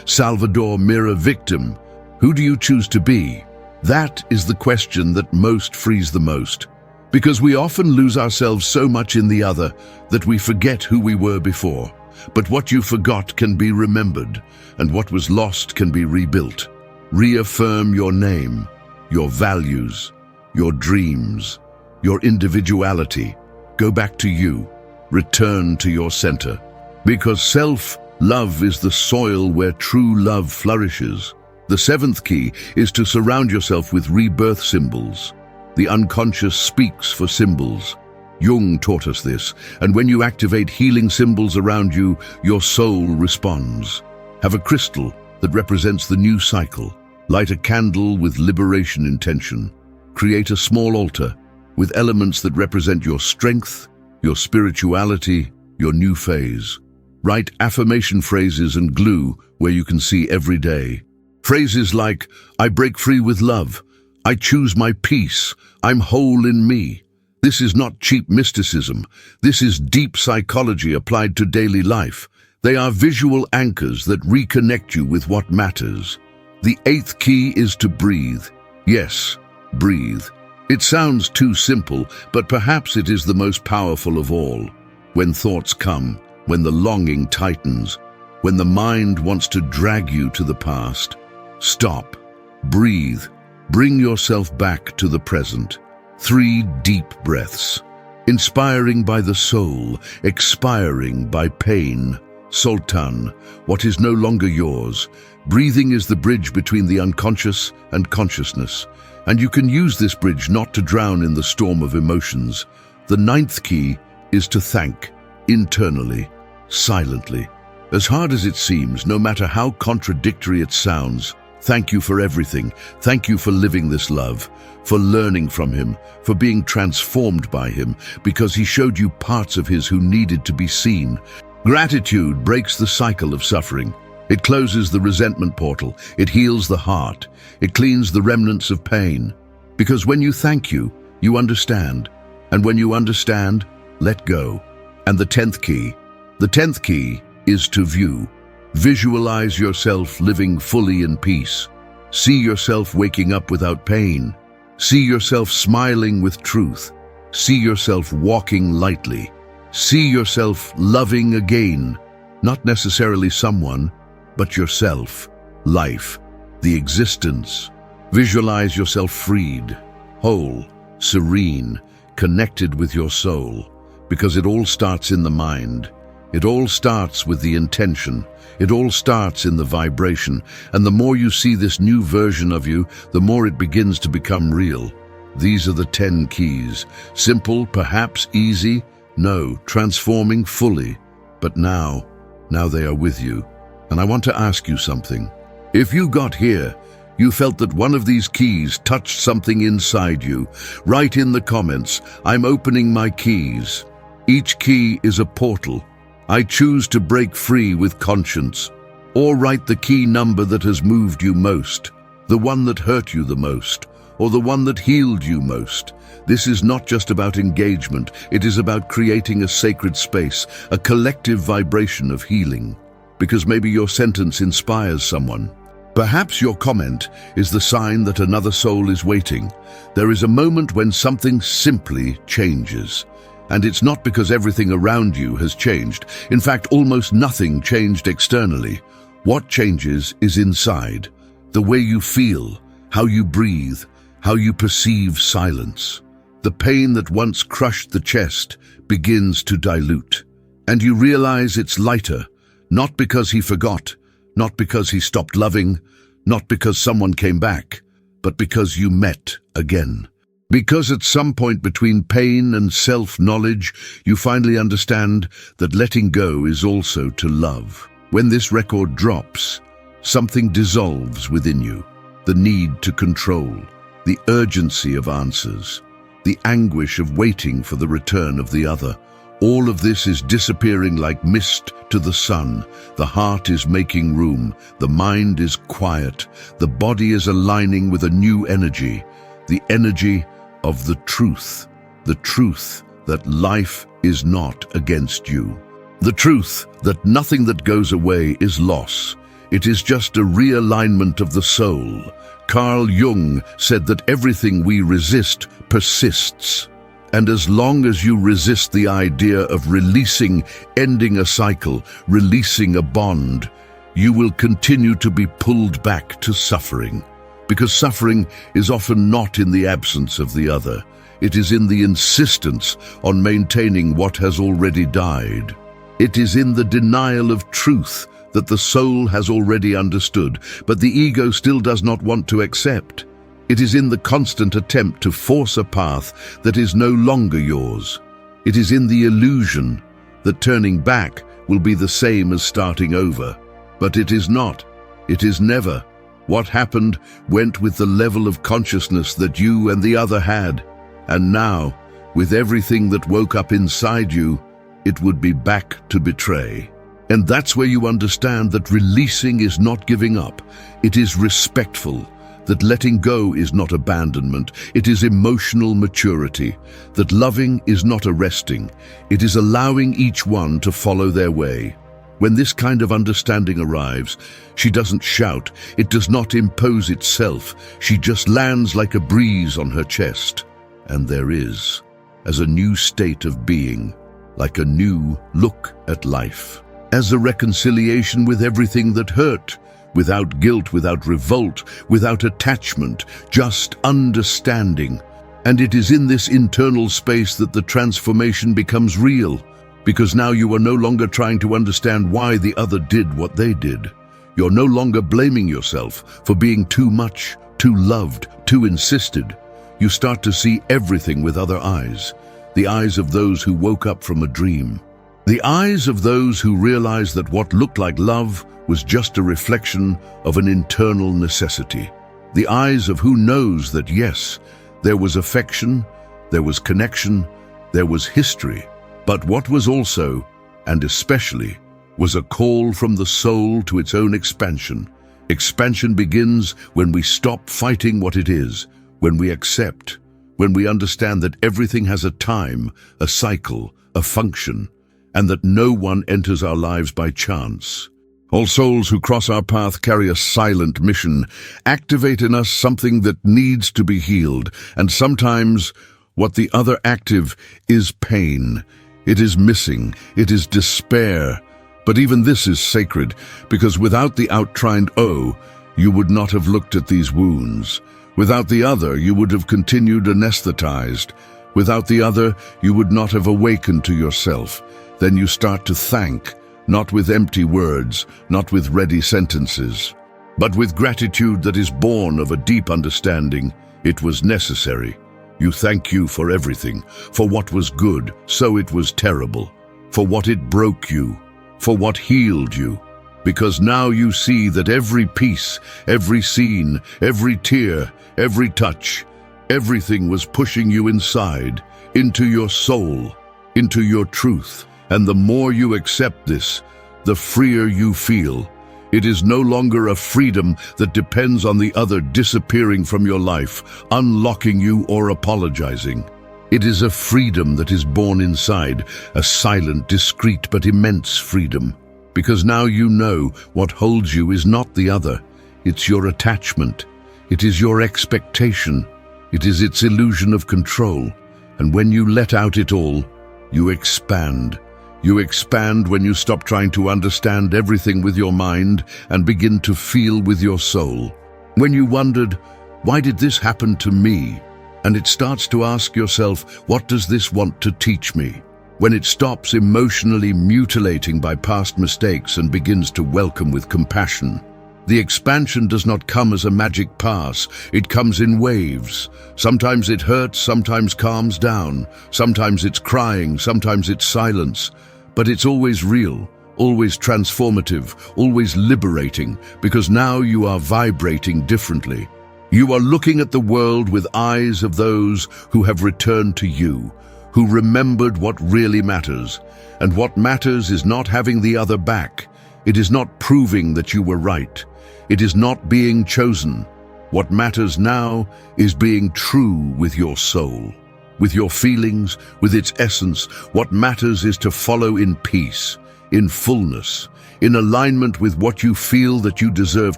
Speaker 1: Salvador, mirror, victim? Who do you choose to be? That is the question that most frees the most. Because we often lose ourselves so much in the other that we forget who we were before. But what you forgot can be remembered, and what was lost can be rebuilt. Reaffirm your name, your values, your dreams, your individuality. Go back to you. Return to your center. Because self-love is the soil where true love flourishes. The seventh key is to surround yourself with rebirth symbols. The unconscious speaks for symbols. Jung taught us this, and when you activate healing symbols around you, your soul responds. Have a crystal that represents the new cycle. Light a candle with liberation intention. Create a small altar with elements that represent your strength, your spirituality, your new phase. Write affirmation phrases and glue where you can see every day. Phrases like, I break free with love, I choose my peace, I'm whole in me. This is not cheap mysticism. This is deep psychology applied to daily life. They are visual anchors that reconnect you with what matters. The eighth key is to breathe. Yes, breathe. It sounds too simple, but perhaps it is the most powerful of all. When thoughts come, when the longing tightens, when the mind wants to drag you to the past, stop, breathe, bring yourself back to the present. 3 deep breaths, inspiring by the soul, expiring by pain. Sultan, what is no longer yours. Breathing is the bridge between the unconscious and consciousness, and you can use this bridge not to drown in the storm of emotions. The 9th key is to thank, internally, silently. As hard as it seems, no matter how contradictory it sounds, thank you for everything. Thank you for living this love, for learning from him, for being transformed by him, because he showed you parts of his who needed to be seen. Gratitude breaks the cycle of suffering. It closes the resentment portal. It heals the heart. It cleans the remnants of pain. Because when you thank you understand. And when you understand, let go. And the 10th key. The 10th key is to view. Visualize yourself living fully in peace. See yourself waking up without pain. See yourself smiling with truth. See yourself walking lightly. See yourself loving again, not necessarily someone, but yourself, life, the existence. Visualize yourself freed, whole, serene, connected with your soul, because it all starts in the mind. It all starts with the intention. It all starts in the vibration, and the more you see this new version of you, the more it begins to become real. These are the 10 keys. Simple, perhaps easy, no, transforming fully. But now they are with you. And I want to ask you something. If you got here, you felt that one of these keys touched something inside you, write in the comments, I'm opening my keys. Each key is a portal. I choose to break free with conscience. Or write the key number that has moved you most, the one that hurt you the most, or the one that healed you most. This is not just about engagement, it is about creating a sacred space, a collective vibration of healing. Because maybe your sentence inspires someone. Perhaps your comment is the sign that another soul is waiting. There is a moment when something simply changes. And it's not because everything around you has changed. In fact, almost nothing changed externally. What changes is inside. The way you feel, how you breathe, how you perceive silence. The pain that once crushed the chest begins to dilute. And you realize it's lighter, not because he forgot, not because he stopped loving, not because someone came back, but because you met again. Because at some point between pain and self-knowledge, you finally understand that letting go is also to love. When this record drops, something dissolves within you. The need to control, the urgency of answers, the anguish of waiting for the return of the other. All of this is disappearing like mist to the sun. The heart is making room. The mind is quiet. The body is aligning with a new energy. The energy of the truth that life is not against you. The truth that nothing that goes away is loss. It is just a realignment of the soul. Carl Jung said that everything we resist persists. And as long as you resist the idea of releasing, ending a cycle, releasing a bond, you will continue to be pulled back to suffering. Because suffering is often not in the absence of the other. It is in the insistence on maintaining what has already died. It is in the denial of truth that the soul has already understood, but the ego still does not want to accept. It is in the constant attempt to force a path that is no longer yours. It is in the illusion that turning back will be the same as starting over. But it is not. It is never. What happened went with the level of consciousness that you and the other had. And now, with everything that woke up inside you, it would be back to betray. And that's where you understand that releasing is not giving up. It is respectful. That letting go is not abandonment. It is emotional maturity. That loving is not arresting. It is allowing each one to follow their way. When this kind of understanding arrives, she doesn't shout. It does not impose itself. She just lands like a breeze on her chest. And there is, as a new state of being, like a new look at life. As a reconciliation with everything that hurt, without guilt, without revolt, without attachment, just understanding. And it is in this internal space that the transformation becomes real. Because now you are no longer trying to understand why the other did what they did. You're no longer blaming yourself for being too much, too loved, too insisted. You start to see everything with other eyes. The eyes of those who woke up from a dream. The eyes of those who realized that what looked like love was just a reflection of an internal necessity. The eyes of who knows that yes, there was affection, there was connection, there was history. But what was also, and especially, was a call from the soul to its own expansion. Expansion begins when we stop fighting what it is, when we accept, when we understand that everything has a time, a cycle, a function, and that no one enters our lives by chance. All souls who cross our path carry a silent mission, activate in us something that needs to be healed, and sometimes what the other active is pain. It is missing, it is despair. But even this is sacred, because without the outtrined O, you would not have looked at these wounds. Without the other, you would have continued anesthetized. Without the other, you would not have awakened to yourself. Then you start to thank, not with empty words, not with ready sentences, but with gratitude that is born of a deep understanding. It was necessary. You thank you for everything, for what was good, so it was terrible, for what it broke you, for what healed you, because now you see that every piece, every scene, every tear, every touch, everything was pushing you inside, into your soul, into your truth. And the more you accept this, the freer you feel. It is no longer a freedom that depends on the other disappearing from your life, unlocking you or apologizing. It is a freedom that is born inside, a silent, discreet but immense freedom. Because now you know what holds you is not the other. It's your attachment. It is your expectation. It is its illusion of control. And when you let out it all, you expand. You expand when you stop trying to understand everything with your mind and begin to feel with your soul. When you wondered, why did this happen to me? And it starts to ask yourself, what does this want to teach me? When it stops emotionally mutilating by past mistakes and begins to welcome with compassion. The expansion does not come as a magic pass. It comes in waves. Sometimes it hurts, sometimes calms down. Sometimes it's crying, sometimes it's silence. But it's always real, always transformative, always liberating, because now you are vibrating differently. You are looking at the world with eyes of those who have returned to you, who remembered what really matters. And what matters is not having the other back. It is not proving that you were right. It is not being chosen. What matters now is being true with your soul. With your feelings, with its essence, what matters is to follow in peace, in fullness, in alignment with what you feel that you deserve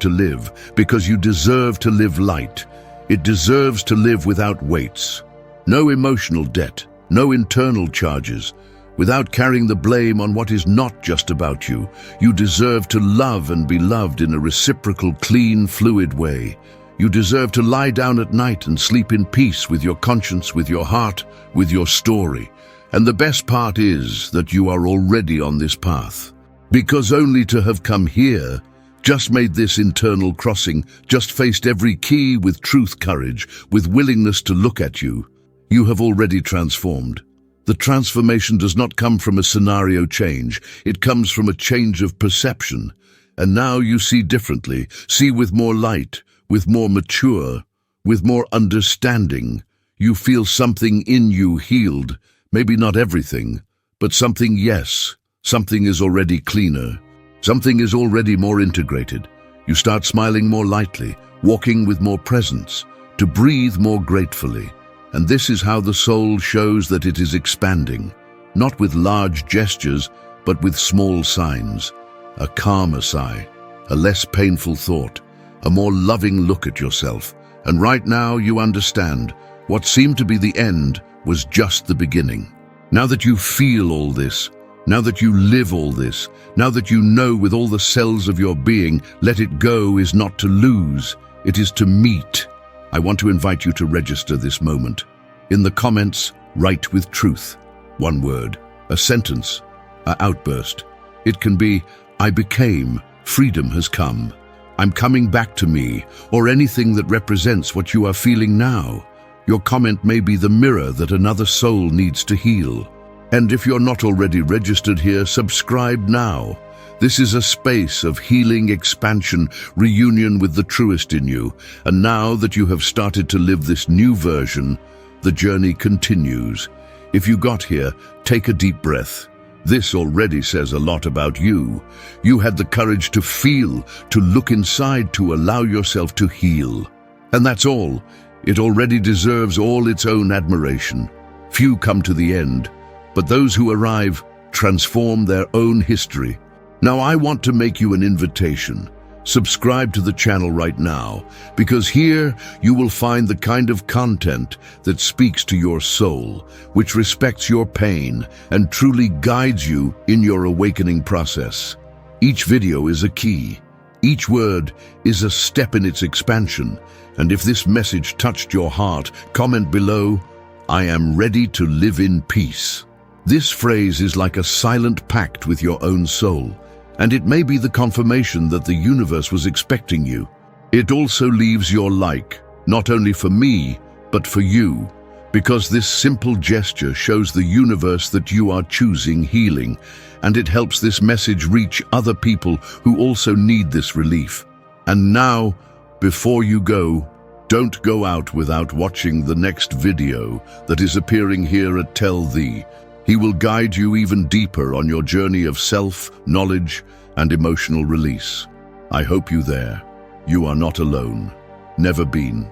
Speaker 1: to live, because you deserve to live light. It deserves to live without weights. No emotional debt, no internal charges. Without carrying the blame on what is not just about you, you deserve to love and be loved in a reciprocal, clean, fluid way. You deserve to lie down at night and sleep in peace with your conscience, with your heart, with your story. And the best part is that you are already on this path. Because only to have come here, just made this internal crossing, just faced every key with truth, courage, with willingness to look at you, you have already transformed. The transformation does not come from a scenario change, it comes from a change of perception. And now you see differently, see with more light, with more mature, with more understanding. You feel something in you healed, maybe not everything, but something, yes. Something is already cleaner. Something is already more integrated. You start smiling more lightly, walking with more presence, to breathe more gratefully. And this is how the soul shows that it is expanding, not with large gestures, but with small signs. A calmer sigh, a less painful thought, a more loving look at yourself. And right now you understand, what seemed to be the end was just the beginning. Now that you feel all this, now that you live all this, now that you know with all the cells of your being, let it go is not to lose, it is to meet. I want to invite you to register this moment. In the comments, write with truth. One word, a sentence, an outburst. It can be, I became, freedom has come. I'm coming back to me, or anything that represents what you are feeling now. Your comment may be the mirror that another soul needs to heal. And if you're not already registered here, subscribe now. This is a space of healing, expansion, reunion with the truest in you. And now that you have started to live this new version, the journey continues. If you got here, take a deep breath. This already says a lot about you. You had the courage to feel, to look inside, to allow yourself to heal. And that's all. It already deserves all its own admiration. Few come to the end, but those who arrive transform their own history. Now I want to make you an invitation. Subscribe to the channel right now, because here you will find the kind of content that speaks to your soul, which respects your pain and truly guides you in your awakening process. Each video is a key. Each word is a step in its expansion. And if this message touched your heart, comment below, I am ready to live in peace. This phrase is like a silent pact with your own soul, and it may be the confirmation that the universe was expecting you. It also leaves your like, not only for me, but for you, because this simple gesture shows the universe that you are choosing healing, and it helps this message reach other people who also need this relief. And now, before you go, don't go out without watching the next video that is appearing here at Tell Thee. He will guide you even deeper on your journey of self, knowledge, and emotional release. I hope you there. You are not alone. Never been.